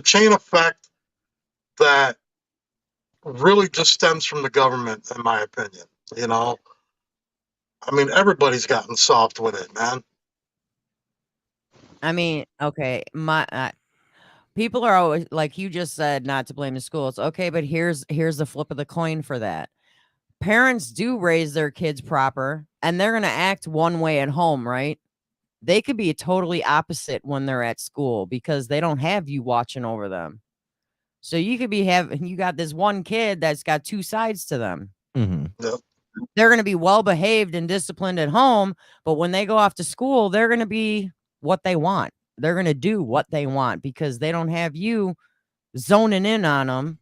chain effect that really just stems from the government, in my opinion. I mean, everybody's gotten soft with it, man. I mean, okay, people are always, like you just said, not to blame the schools. Okay, but here's the flip of the coin for that. Parents do raise their kids proper, and they're going to act one way at home, right? They could be totally opposite when they're at school because they don't have you watching over them. So you could you got this one kid that's got two sides to them. Yep. They're going to be well behaved and disciplined at home, but when they go off to school, they're going to be what they want. They're going to do what they want because they don't have you zoning in on them.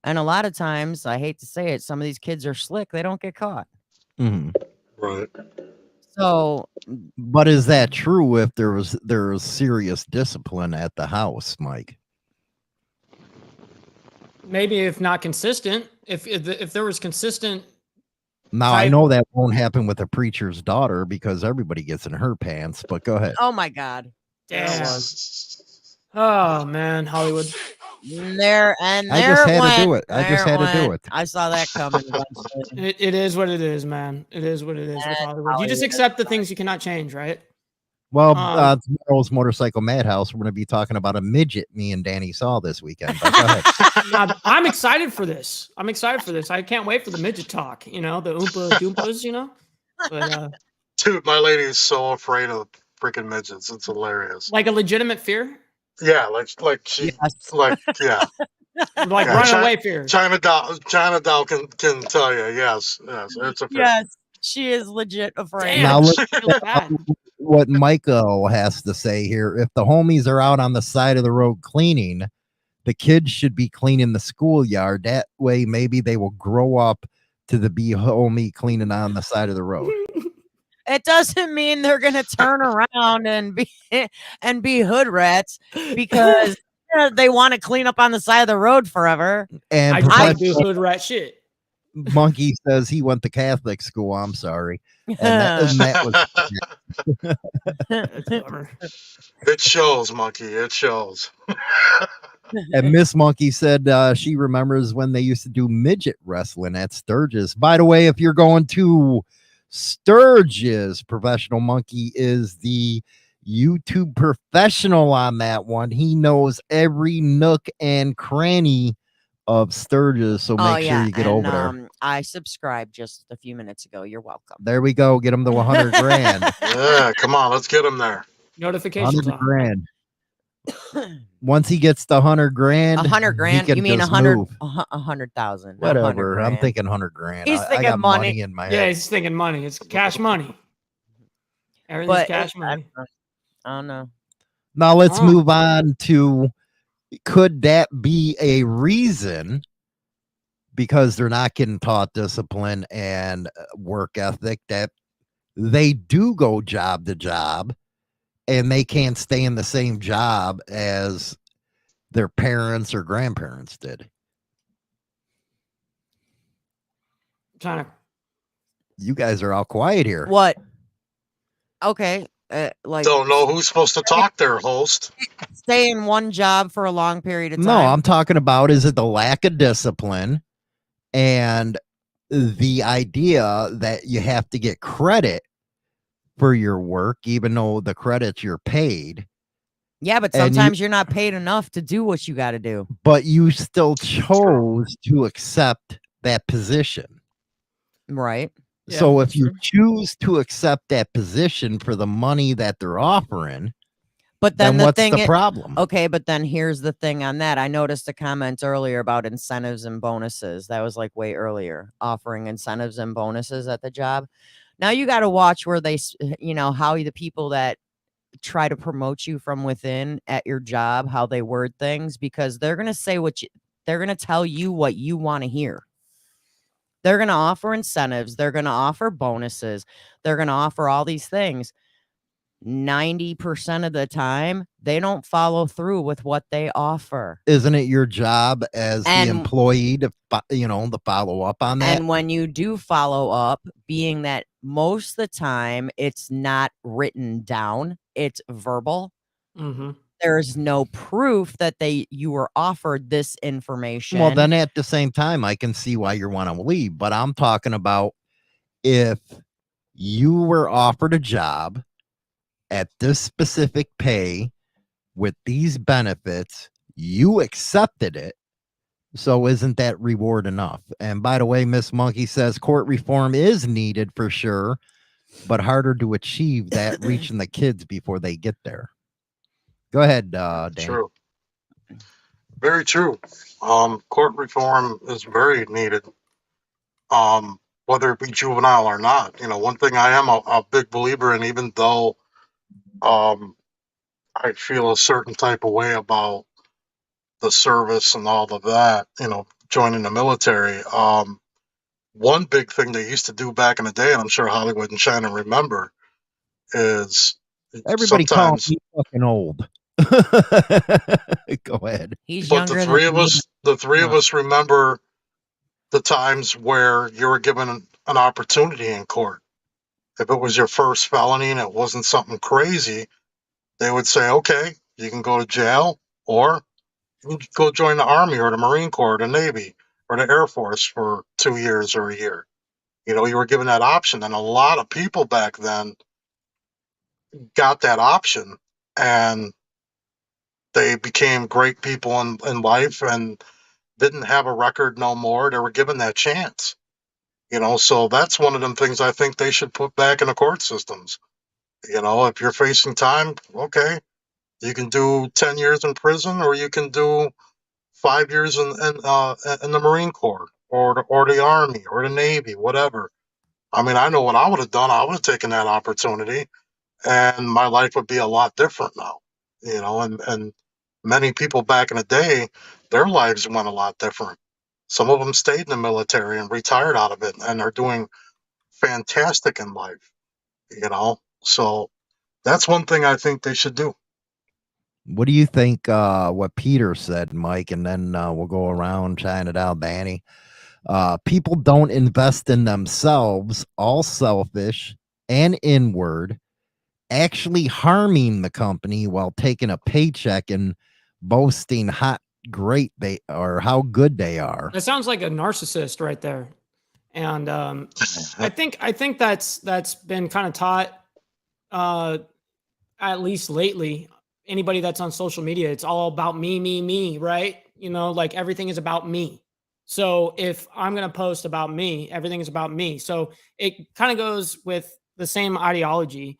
And a lot of times, I hate to say it, some of these kids are slick. They don't get caught. Right. So, but is that true if there was serious discipline at the house, Mike? Maybe if not consistent, if there was consistent. Now, I know that won't happen with a preacher's daughter because everybody gets in her pants, but go ahead. Oh my God. Damn. Oh man, Hollywood. I just had to do it. I saw that coming. It is what it is, man. It is what it is with Hollywood. You just accept the things you cannot change, right? Well, tomorrow's Motorcycle Madhouse, we're going to be talking about a midget me and Danny saw this weekend. But go ahead. I'm excited for this. I can't wait for the midget talk, the Oompa Doompas, But, dude, my lady is so afraid of freaking midgets. It's hilarious. Like a legitimate fear? Yeah, like she, yes. like, yeah. Like yeah, runaway fear. China Doll can tell you, yes, it's a fear. Yes, she is legit afraid. Damn, Now look bad. what Michael has to say here. If the homies are out on the side of the road cleaning, the kids should be cleaning the schoolyard. That way, maybe they will grow up to be homie cleaning on the side of the road. It doesn't mean they're going to turn around and be hood rats because They want to clean up on the side of the road forever. And I just want to do Professor hood rat shit. Monkey says he went to Catholic school. I'm sorry. And that was That's a bummer. It shows, Monkey. It shows. and Miss Monkey said she remembers when they used to do midget wrestling at Sturgis. By the way, if you're going to Sturgis, Professional Monkey is the YouTube professional on that one. He knows every nook and cranny of Sturgis, so make sure you get over there. I subscribed just a few minutes ago. You're welcome. There we go. Get him the 100 grand. Yeah, come on, let's get him there. Notifications 100 on. grand. Once he gets the 100 grand, 100 he grand? can You mean just 100? move. 100,000. Whatever. I'm thinking 100 grand. He's I thinking got money. money in my Yeah, head. he's thinking money. It's cash money. Everything's But cash money. I don't know. Now let's Oh. move on to, could that be a reason, because they're not getting taught discipline and work ethic, that they do go job to job and they can't stay in the same job as their parents or grandparents did? Trying to. You guys are all quiet here. What? Okay. Like Don't know who's supposed to talk there, host. stay in one job for a long period of time. No, I'm talking about, is it the lack of discipline and the idea that you have to get credit for your work, even though the credits you're paid, Yeah, but and you- sometimes you're not paid enough to do what you got to do. but you still chose to accept that position. Right. Yeah, So if that's you true. choose to accept that position for the money that they're offering, But then then the what's thing the problem? Okay, but then here's the thing on that. I noticed a comment earlier about incentives and bonuses. That was like way earlier, offering incentives and bonuses at the job. Now you got to watch where how the people that try to promote you from within at your job, how they word things, because they're going to say they're going to tell you what you want to hear. They're going to offer incentives. They're going to offer bonuses. They're going to offer all these things. 90% of the time, they don't follow through with what they offer. Isn't it your job as And- the employee to to follow up on that? And when you do follow up, being that most of the time it's not written down, it's verbal. Mm-hmm. There's no proof that you were offered this information. Well, then at the same time, I can see why you want to leave. But I'm talking about if you were offered a job at this specific pay with these benefits, you accepted it. So isn't that reward enough? And by the way, Miss Monkey says court reform is needed for sure, but harder to achieve that reaching the kids before they get there. Go ahead, Dan. True. Very true. Court reform is very needed. Whether it be juvenile or not. One thing I am a big believer in, even though I feel a certain type of way about the service and all of that, joining the military. One big thing they used to do back in the day, and I'm sure Hollywood and China remember, is Everybody calls sometimes, me fucking old. Go ahead. He's but younger the than three of me. us remember the times where you were given an opportunity in court. If it was your first felony and it wasn't something crazy, they would say, okay, you can go to jail, or you can go join the Army or the Marine Corps or the Navy or the Air Force for 2 years or a year. You were given that option. And a lot of people back then got that option, and they became great people in life and didn't have a record no more. They were given that chance. So that's one of them things I think they should put back in the court systems. If you're facing time, okay, you can do 10 years in prison, or you can do 5 years in the Marine Corps or the Army or the Navy, whatever. I mean, I know what I would have done. I would have taken that opportunity, and my life would be a lot different now. And many people back in the day, their lives went a lot different. Some of them stayed in the military and retired out of it, and are doing fantastic in life. So that's one thing I think they should do. What do you think what Peter said, Mike? And then we'll go around trying it out, Danny. People don't invest in themselves, all selfish and inward, actually harming the company while taking a paycheck and boasting how good they are. That sounds like a narcissist right there. And I think that's been kind of taught, at least lately. Anybody that's on social media, it's all about me, right? Like everything is about me. So if I'm going to post about me, everything is about me. So it kind of goes with the same ideology.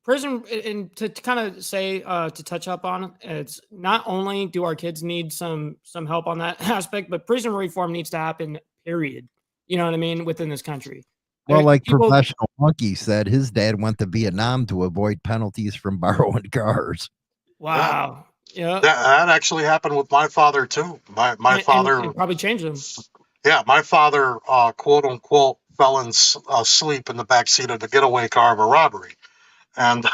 Prison, and to kind of say, to touch up on it, it's not only do our kids need some help on that aspect, but prison reform needs to happen, period. You know what I mean? Within this country. Well, like People, Professional Monkey said, his dad went to Vietnam to avoid penalties from borrowing cars. wow. Yeah. That actually happened with my father too. My father, and probably change them. yeah, my father, quote unquote, fell asleep in the back seat of the getaway car of a robbery, and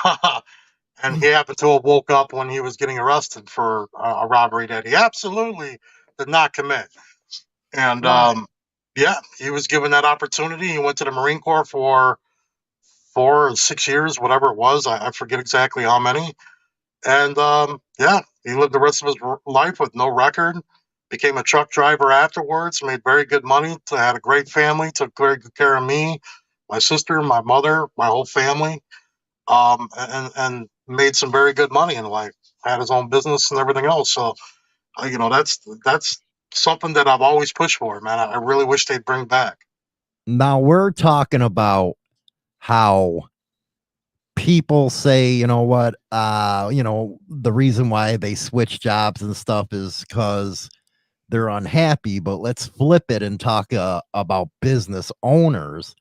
and he happened to have woke up when he was getting arrested for a robbery that he absolutely did not commit. And Right. yeah, he was given that opportunity. He went to the Marine Corps for 4 or 6 years, whatever it was. I forget exactly how many. And yeah, he lived the rest of his life with no record. Became a truck driver afterwards. Made very good money. Had a great family. Took very good care of me, my sister, my mother, my whole family. And made some very good money in life. Had his own business and everything else. So, that's something that I've always pushed for, man. I really wish they'd bring back. Now we're talking about how people say, the reason why they switch jobs and stuff is because they're unhappy. But let's flip it and talk about business owners,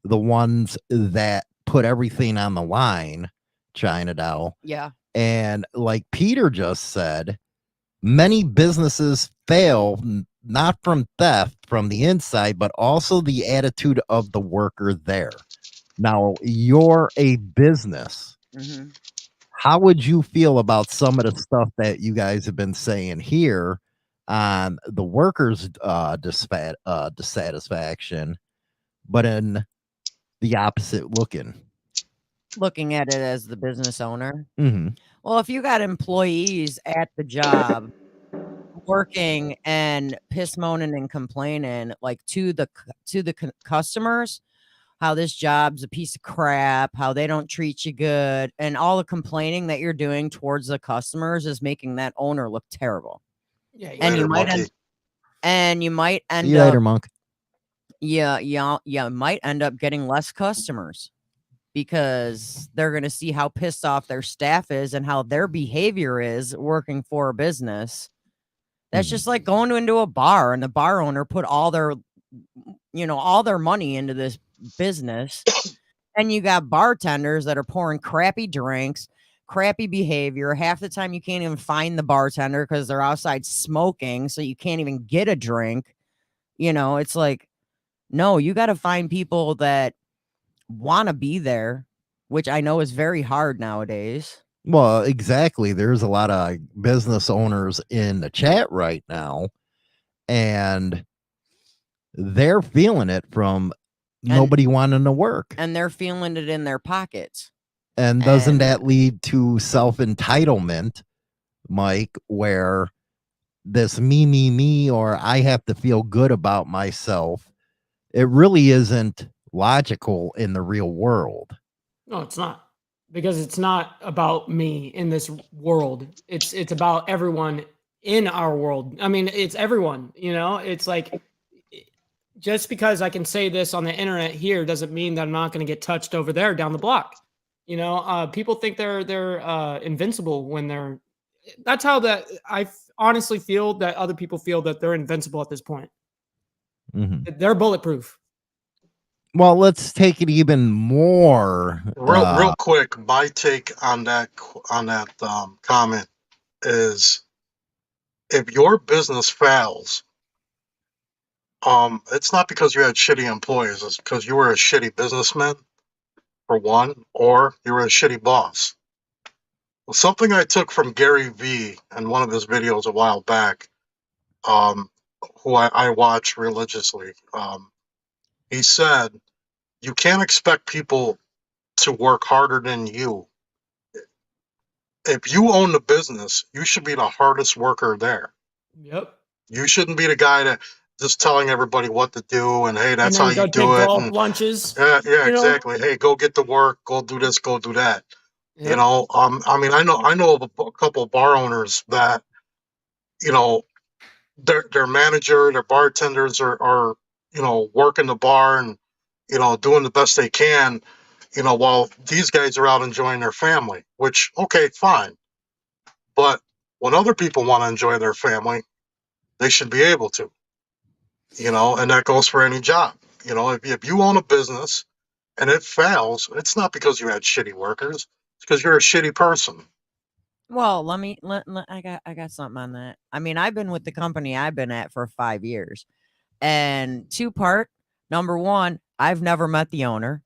the ones that put everything on the line, China Doll. Yeah. And like Peter just said, many businesses fail not from theft from the inside, but also the attitude of the worker there. Now, you're a business. Hmm. How would you feel about some of the stuff that you guys have been saying here on the workers' dissatisfaction, but in the opposite Looking at it as the business owner. Mm-hmm. Well, if you got employees at the job working and piss moaning and complaining like to the customers, how this job's a piece of crap, how they don't treat you good, and all the complaining that you're doing towards the customers is making that owner look terrible. Yeah. And Later, you might monkey. and you might See end you up later, Monk. you might end up getting less customers because they're going to see how pissed off their staff is and how their behavior is working for a business. That's just like going into a bar and the bar owner put all their money into this business, and you got bartenders that are pouring crappy drinks, crappy behavior. Half the time you can't even find the bartender because they're outside smoking, so you can't even get a drink. It's like, no, you got to find people that want to be there, which I know is very hard nowadays. Well, exactly. There's a lot of business owners in the chat right now, and they're feeling it from nobody wanting to work. And they're feeling it in their pockets. And doesn't And- that lead to self-entitlement, Mike, where this me, or I have to feel good about myself? It really isn't logical in the real world. No, it's not, because it's not about me in this world. It's about everyone in our world. I mean, it's everyone. It's like, just because I can say this on the internet here doesn't mean that I'm not going to get touched over there down the block. People think they're invincible when they're. That's how I honestly feel that other people feel that they're invincible at this point. Mhm. They're bulletproof. Well, let's take it even more. Real quick, my take on that comment is, if your business fails, it's not because you had shitty employees. It's because you were a shitty businessman, for one, or you were a shitty boss. Something I took from Gary Vee in one of his videos a while back, um, who I watch religiously. He said, "You can't expect people to work harder than you. If you own the business, you should be the hardest worker there. Yep. You shouldn't be the guy that just telling everybody what to do and hey, And that's then how you go do take it. golf And lunches. yeah, You know. exactly. Hey, go get to work. Go do this. Go do that. You Yep. know, I mean, I know of a couple of bar owners that, you know, their manager, their bartenders are, you know, working the bar and, you know, doing the best they can, you know, while these guys are out enjoying their family, which, okay, fine. But when other people want to enjoy their family, they should be able to, you know, and that goes for any job. You know, if you own a business and it fails, it's not because you had shitty workers, it's because you're a shitty person. Well, I got something on that. I mean, I've been with the company I've been at for 5 years. And two part, number one, I've never met the owner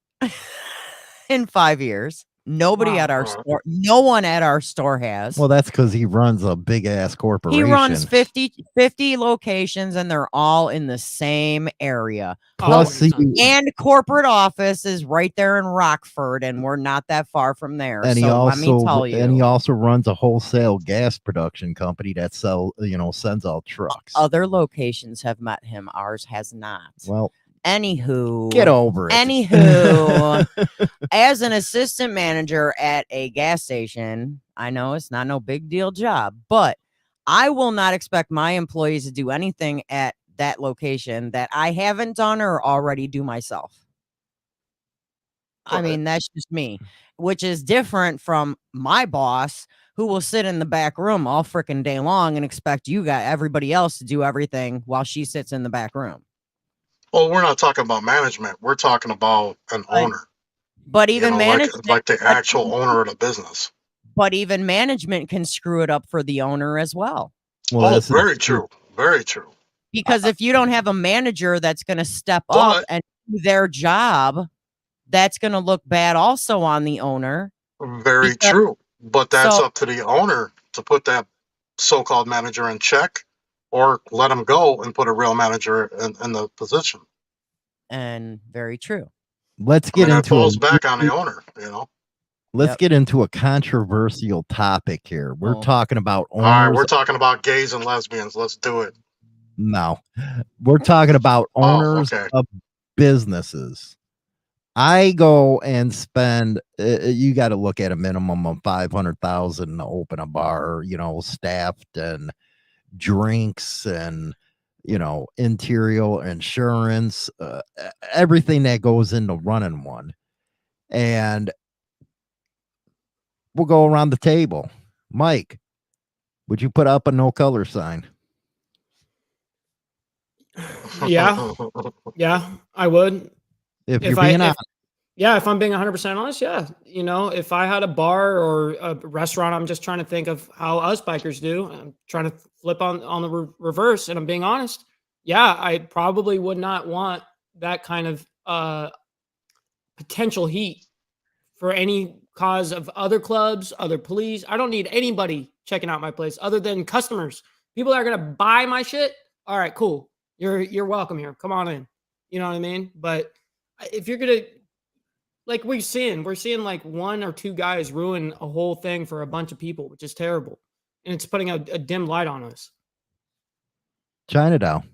in 5 years. Nobody Wow. at our Uh, store, no one at our store has. Well, that's because he runs a big ass corporation. He runs 50 locations and they're all in the same area. Plus, Oh, And corporate office is right there in Rockford, and we're not that far from there. and he So let me also tell you, and he also runs a wholesale gas production company that sends out trucks. other locations have met him. Ours has not. Well, Anywho, get over it. Anywho, as an assistant manager at a gas station, I know it's not no big deal job, but I will not expect my employees to do anything at that location that I haven't done or already do myself. I Right. mean, that's just me, which is different from my boss who will sit in the back room all freaking day long and expect everybody else to do everything while she sits in the back room. Well, we're not talking about management. We're talking about an owner. But You even know, management, like the actual owner of the business. but even management can screw it up for the owner as well. Well, Oh, this is very true. Very true. Because if you don't have a manager that's going to step up But and do their job, that's going to look bad also on the owner. very Because- true. But that's so- up to the owner to put that so-called manager in check or let him go and put a real manager in the position. And very true. Let's I get mean, it into falls back on the owner, you know. let's Yep. get into a controversial topic here. We're Oh. talking about All right, owners. we're talking about gays and lesbians. Let's do it. No, we're talking about owners okay. of businesses. I go and spend. You got to look at a minimum of 500,000 to open a bar. You know, staffed and drinks and interior insurance, everything that goes into running one. And we'll go around the table. Mike, would you put up a no color sign? Yeah. Yeah, I would. If you're If being I, honest. yeah, if I'm being 100% honest, yeah. You know, if I had a bar or a restaurant, I'm just trying to think of how us bikers do. I'm trying to flip on the reverse, and I'm being honest. Yeah, I probably would not want that kind of potential heat for any cause of other clubs, other police. I don't need anybody checking out my place other than customers. People that are gonna buy my shit. All right, cool. You're welcome here. Come on in. You know what I mean? But if you're gonna, like, we're seeing like one or two guys ruin a whole thing for a bunch of people, which is terrible, and it's putting a dim light on us. Chinatown.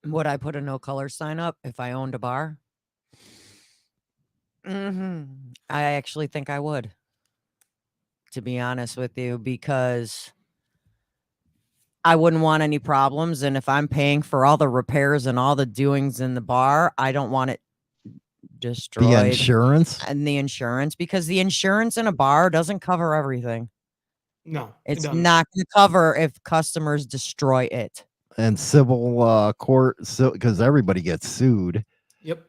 Would I put a no color sign up if I owned a bar? I actually think I would, to be honest with you, because I wouldn't want any problems. And if I'm paying for all the repairs and all the doings in the bar, I don't want it destroyed. The insurance. And the insurance, because the insurance in a bar doesn't cover everything. No, It's it doesn't. not going to cover if customers destroy it. And civil court, because everybody gets sued. Yep.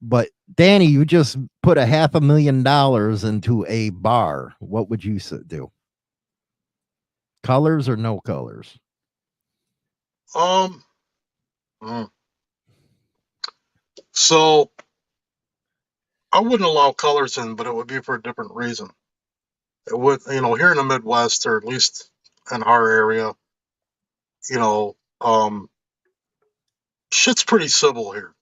But Danny, you just put $500,000 into a bar. What would you do? Colors or no colors? So I wouldn't allow colors in, but it would be for a different reason. with, here in the Midwest, or at least in our area, you know, shit's pretty civil here.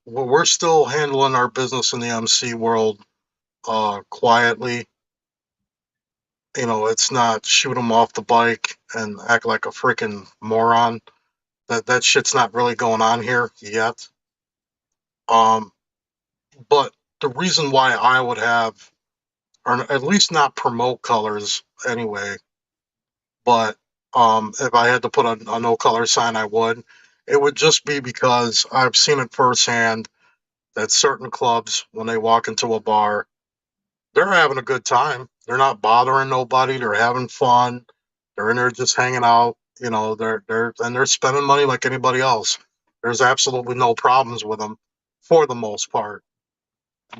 We're still handling our business in the MC world quietly. It's not shoot them off the bike and act like a freaking moron. That shit's not really going on here yet. But the reason why I would have, or at least not promote colors anyway, but if I had to put a no color sign, I would. It would just be because I've seen it firsthand that certain clubs, when they walk into a bar, they're having a good time. They're not bothering nobody. They're having fun. They're in there just hanging out. They're spending money like anybody else. There's absolutely no problems with them for the most part.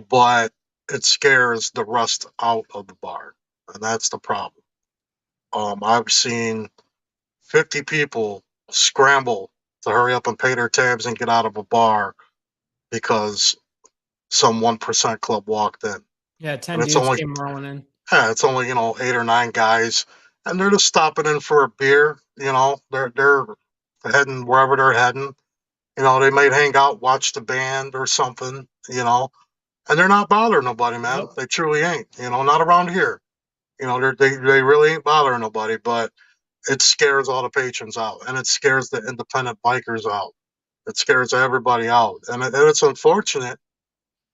But it scares the rest out of the bar, and that's the problem. I've seen 50 people scramble to hurry up and pay their tabs and get out of a bar because some 1% club walked in. Yeah, 10 And it's dudes only came rolling in. it's only 8 or 9 guys, and they're just stopping in for a beer. They're heading wherever they're heading. They might hang out, watch the band or something. And they're not bothering nobody, man. Nope. They truly ain't. Not around here. They really ain't bothering nobody. But it scares all the patrons out, and it scares the independent bikers out. It scares everybody out, and it's unfortunate.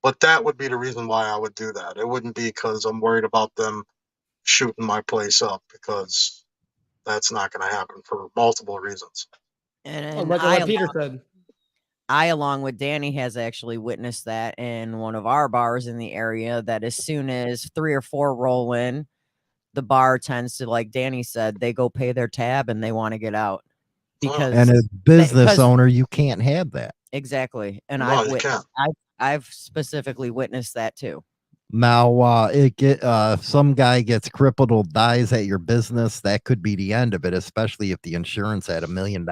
But that would be the reason why I would do that. It wouldn't be because I'm worried about them shooting my place up, because that's not going to happen for multiple reasons. And Like I, what Peter said. along with Danny, has actually witnessed that in one of our bars in the area, that as soon as 3 or 4 roll in, the bar tends to, like Danny said, they go pay their tab and they want to get out. Because And as business because- owner, you can't have that. exactly. And No, you can't. I've specifically witnessed that too. Now, some guy gets crippled or dies at your business. That could be the end of it, especially if the insurance had $1 million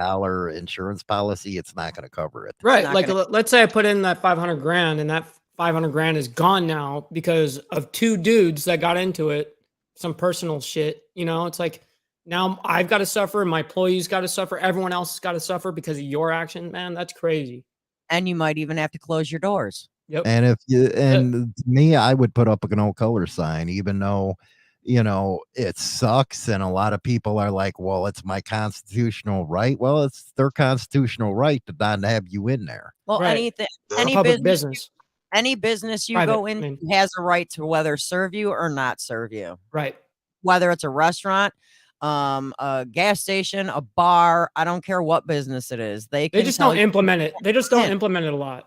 insurance policy. It's not going to cover it. Right. not Like, gonna- let's say I put in that 500 grand and that 500 grand is gone now because of 2 dudes that got into it, some personal shit. It's like, now I've got to suffer. My employees got to suffer. Everyone else has got to suffer because of your action, man. That's crazy. And you might even have to close your doors. Yep. And to me, I would put up a no color sign, even though, it sucks. And a lot of people are like, well, it's my constitutional right. Well, it's their constitutional right to not have you in there. Well, Right. anything, Yeah. any Public business, business. any business you Private, go in has a right to whether serve you or not serve you. Right. Whether it's a restaurant, a gas station, a bar, I don't care what business it is. They They just tell don't you, implement it. They just don't Yeah. implement it a lot.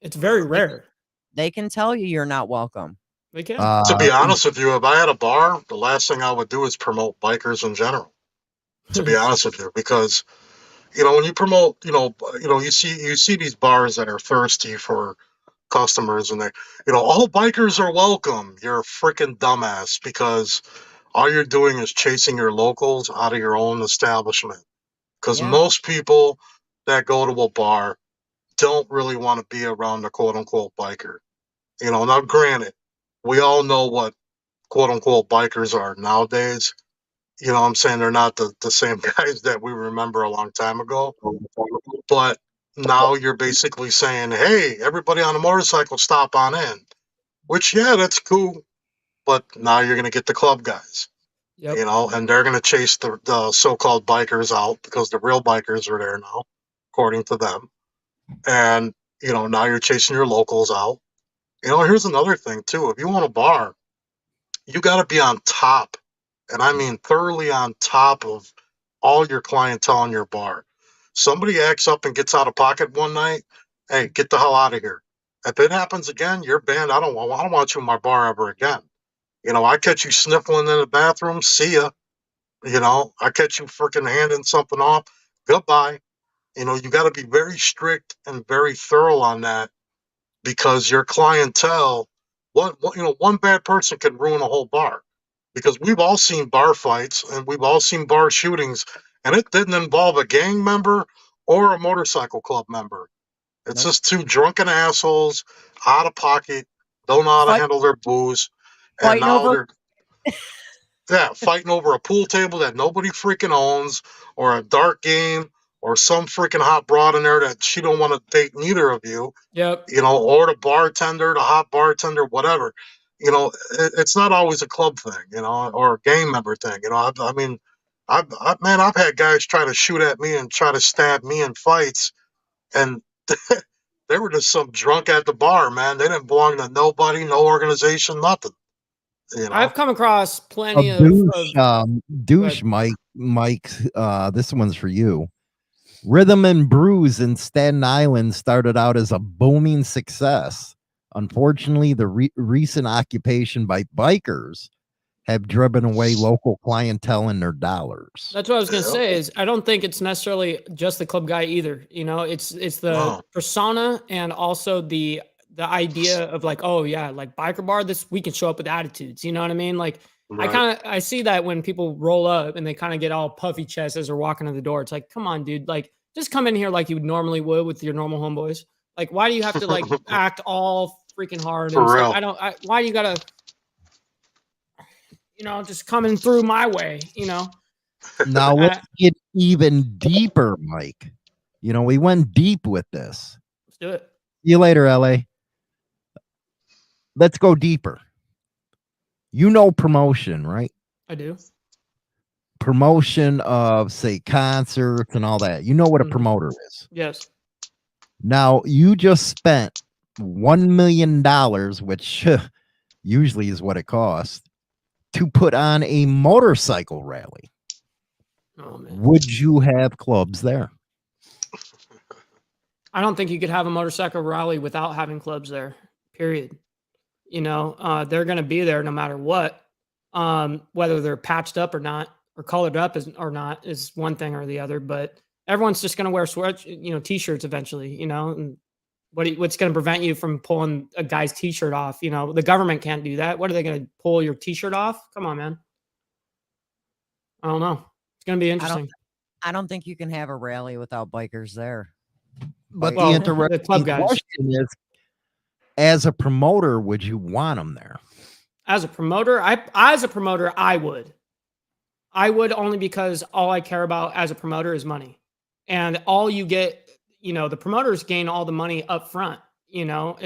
It's very rare. they can tell you you're not welcome. They can. To be honest with you, if I had a bar, the last thing I would do is promote bikers in general. To be honest with you, because when you promote, you see these bars that are thirsty for customers, and they, all bikers are welcome. You're a freaking dumbass, because all you're doing is chasing your locals out of your own establishment. Because Yeah. most people that go to a bar don't really want to be around the quote unquote biker. Now granted, we all know what quote unquote bikers are nowadays. What I'm saying? They're not the same guys that we remember a long time ago. But now you're basically saying, hey, everybody on a motorcycle, stop on in. Which, yeah, that's cool. But now you're going to get the club guys, Yep. and they're going to chase the so-called bikers out, because the real bikers are there now, according to them. And, now you're chasing your locals out. Here's another thing, too. If you want a bar, you got to be on top, and I mean thoroughly on top of all your clientele in your bar. Somebody acts up and gets out of pocket one night, hey, get the hell out of here. If it happens again, you're banned. I don't want you in my bar ever again. I catch you sniffling in the bathroom, see ya. I catch you freaking handing something off, goodbye. You got to be very strict and very thorough on that, because your clientele, one bad person can ruin a whole bar. Because we've all seen bar fights and we've all seen bar shootings, and it didn't involve a gang member or a motorcycle club member. It's just 2 drunken assholes, out of pocket, don't know how to Fight- handle their booze. And Fighting now over- they're fighting over a pool table that nobody freaking owns, or a dart game, or some freaking hot broad in there that she don't want to date neither of you. Yep. You know, or the bartender, the hot bartender, whatever. You know, it's not always a club thing, you know, or a game member thing. You know, I mean, I've had guys try to shoot at me and try to stab me in fights, and they were just some drunk at the bar, man. They didn't belong to nobody, no organization, nothing. You know, I've come across A plenty douche, Mike. This one's for you. Rhythm and Brews in Staten Island started out as a booming success. Unfortunately, the recent occupation by bikers have driven away local clientele and their dollars. That's what I was gonna Yeah. say. Is I don't think it's necessarily just the club guy either. You know, it's the No. persona and also the idea of like, oh yeah, like biker bar. We can show up with attitudes. You know what I mean? Like right. I see that when people roll up and they kind of get all puffy chest as they're walking to the door. It's like, come on, dude. Like, just come in here like you normally would with your normal homeboys. Like, why do you have to like act all freaking hard? For And real. stuff? Why do you gotta, you know, just coming through my way? You know. Now let's get even deeper, Mike. You know, we went deep with this. Let's do it. See you later, LA. Let's go deeper. You know promotion, right? I do. Promotion of, say, concerts and all that. You know what a Mhm. promoter is. Yes. Now, you just spent $1 million, which usually is what it costs, to put on a motorcycle rally. Oh man. Would you have clubs there? I don't think you could have a motorcycle rally without having clubs there. Period. You know, they're going to be there no matter what. Whether they're patched up or not, or colored up or not, is one thing or the other. But everyone's just going to wear t-shirts eventually. You know, and what's going to prevent you from pulling a guy's t-shirt off? You know, the government can't do that. What are they going to pull your t-shirt off? Come on, man. I don't know. It's going to be interesting. I don't think you can have a rally without bikers there. But Well, the the interesting club guys. question is, as a promoter, would you want them there? As a promoter, I would. I would only because all I care about as a promoter is money. And all you get, you know, the promoters gain all the money up front. You know,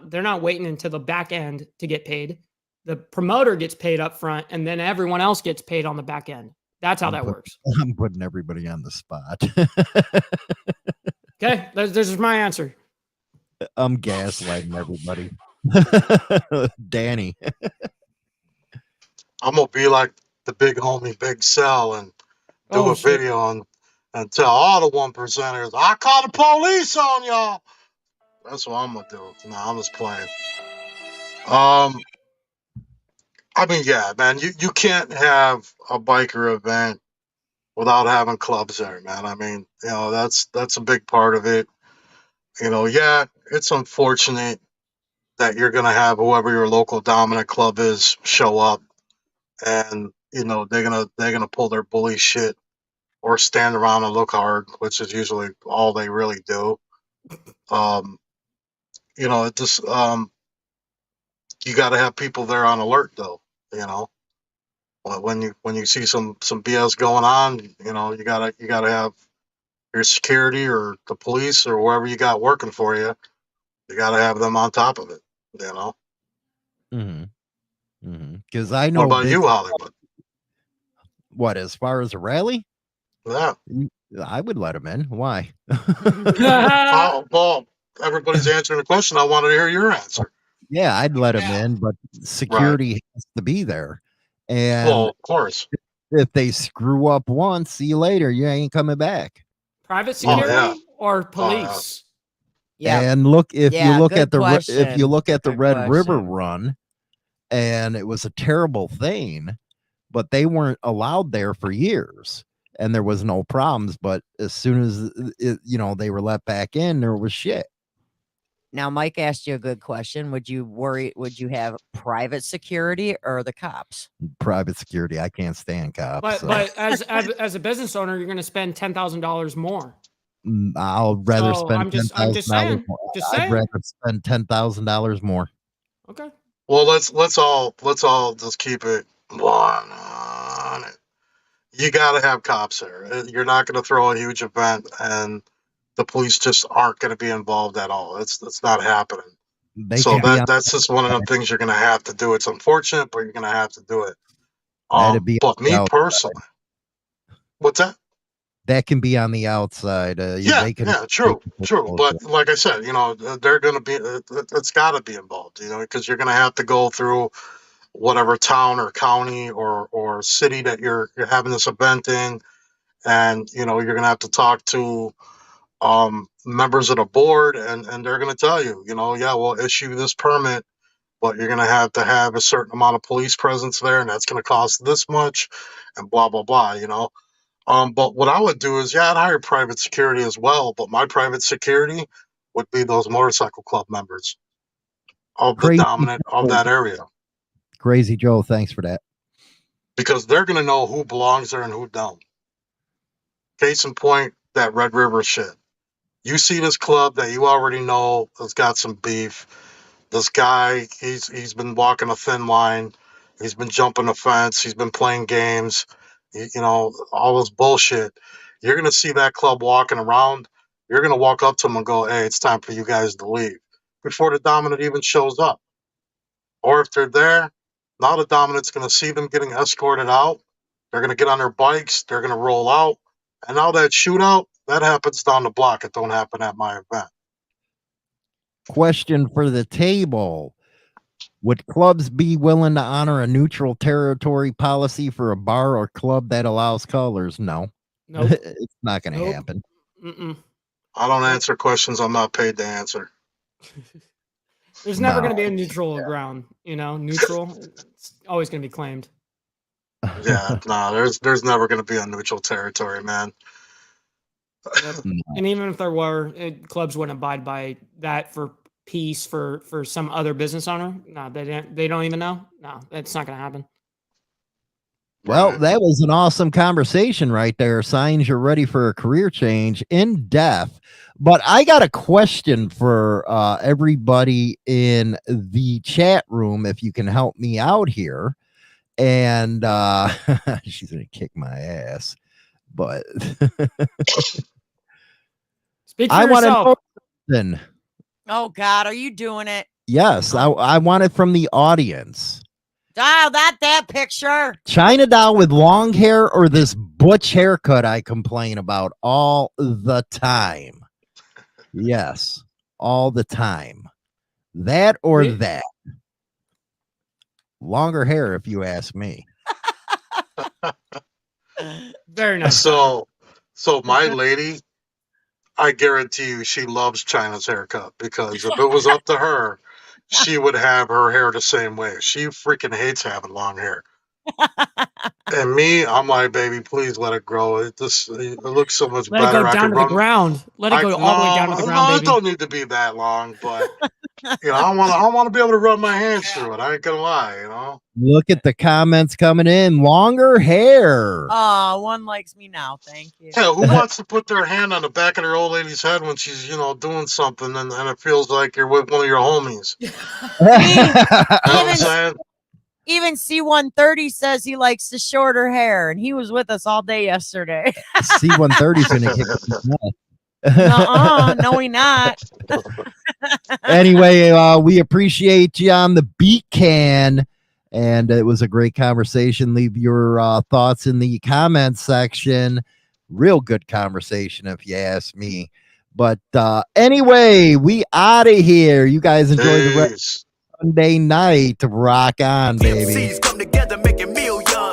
they're not waiting until the back end to get paid. The promoter gets paid up front and then everyone else gets paid on the back end. That's how that works. I'm putting everybody on the spot. Okay, this is my answer. I'm gaslighting everybody. Danny. I'm gonna be like the big homie Big Cell and do Oh, a shit. video and tell all the 1%ers, I call the police on y'all. That's what I'm gonna do. No, I'm just playing. I mean, yeah, man, you can't have a biker event without having clubs there, man. I mean, you know, that's a big part of it. You know, yeah, it's unfortunate that you're gonna have whoever your local dominant club is show up, and you know they're gonna pull their bully shit or stand around and look hard, which is usually all they really do. You know, it just you got to have people there on alert, though. You know, when you see some BS going on, you know, you gotta have your security or the police or whoever you got working for you. You gotta have them on top of it. You know. Because I know. What about you, Hollywood? What, as far as a rally? Yeah. I would let him in. Why? Well, everybody's answering the question. I wanted to hear your answer. Yeah, I'd let him in, but security has to be there. And Well, of course. if they screw up once, see you later. You ain't coming back. Private security yeah. or police? Yeah. And look, if Yeah, you look good at the if question. you look at the Good Red River question. run, and it was a terrible thing, but they weren't allowed there for years, and there was no problems. But as soon as they were let back in, there was shit. Now, Mike asked you a good question. Would you have private security or the cops? Private security, I can't stand cops. But so but as a business owner, you're going to spend $10,000 more. I'll rather So spend I'm just $10,000 saying. more. Just I'd saying. rather spend $10,000 more. Okay. Well, let's all just keep it 100. You got to have cops there. You're not going to throw a huge event and the police just aren't going to be involved at all. It's not happening. They So can be on, that's just one of the things you're going to have to do. It's unfortunate, but you're going to have to do it. that'd be But me outside. personally, what's that? That can be on the outside. Yeah, they can, yeah, true. they can But like I said, they're going to be. It's got to be involved. Because you're going to have to go through whatever town or county or city that you're having this event in, and you're going to have to talk to members of the board, and they're going to tell you, yeah, we'll issue this permit, but you're going to have a certain amount of police presence there, and that's going to cost this much, and blah blah blah. But what I would do is, yeah, I'd hire private security as well, but my private security would be those motorcycle club members of the Crazy dominant of that area, Crazy Joe, thanks for that. because they're going to know who belongs there and who don't. Case in point, that Red River shit. You see this club that you already know has got some beef. This guy, he's been walking a thin line. He's been jumping the fence. He's been playing games. All this bullshit. You're going to see that club walking around. You're going to walk up to him and go, hey, it's time for you guys to leave, before the dominant even shows up. Or if they're there, now the dominant's going to see them getting escorted out. They're going to get on their bikes. They're going to roll out. And now that shootout, that happens down the block. It don't happen at my event. Question for the table. Would clubs be willing to honor a neutral territory policy for a bar or club that allows colors? No. Nope. It's not going to Nope. happen. Mm-mm. I don't answer questions I'm not paid to answer. There's never going to No. be a neutral ground. Neutral. It's always going to be claimed. Yeah, no, there's never going to be a neutral territory, man. No. And even if there were, clubs wouldn't abide by that for peace for some other business owner. No, they don't even know. No, that's not going to happen. Well, Right. that was an awesome conversation right there. Signs you're ready for a career change, in depth. But I got a question for everybody in the chat room, if you can help me out here. And she's going to kick my ass. But Speak for I want to yourself. know something. Oh God, are you doing it? Yes, I want it from the audience. Dial that picture. China doll with long hair or this butch haircut I complain about all the time? Yes, all the time. That or Re- that? Longer hair, if you ask me. Very nice. So my lady, I guarantee you, she loves China's haircut, because if it was up to her, she would have her hair the same way. She freaking hates having long hair. And me, I'm like, baby, please let it grow. It looks so much Let it better. go I down can to run. the ground. Let it go all the way down to the No, ground, it baby. don't need to be that long, but I want to be able to run my hands through it. I ain't gonna lie, Look at the comments coming in. Longer hair. Oh, one likes me now. Thank you. Yeah, who wants to put their hand on the back of their old lady's head when she's, doing something, and it feels like you're with one of your homies? You know what I'm Even- saying? Even C-130 says he likes the shorter hair, and he was with us all day yesterday. C-130's gonna kick us off. No, he not. Anyway, we appreciate you on the beat can, and it was a great conversation. Leave your thoughts in the comments section. Real good conversation, if you ask me. But anyway, we out of here. You guys enjoy the rest Peace. Sunday night. Rock on, baby. MC's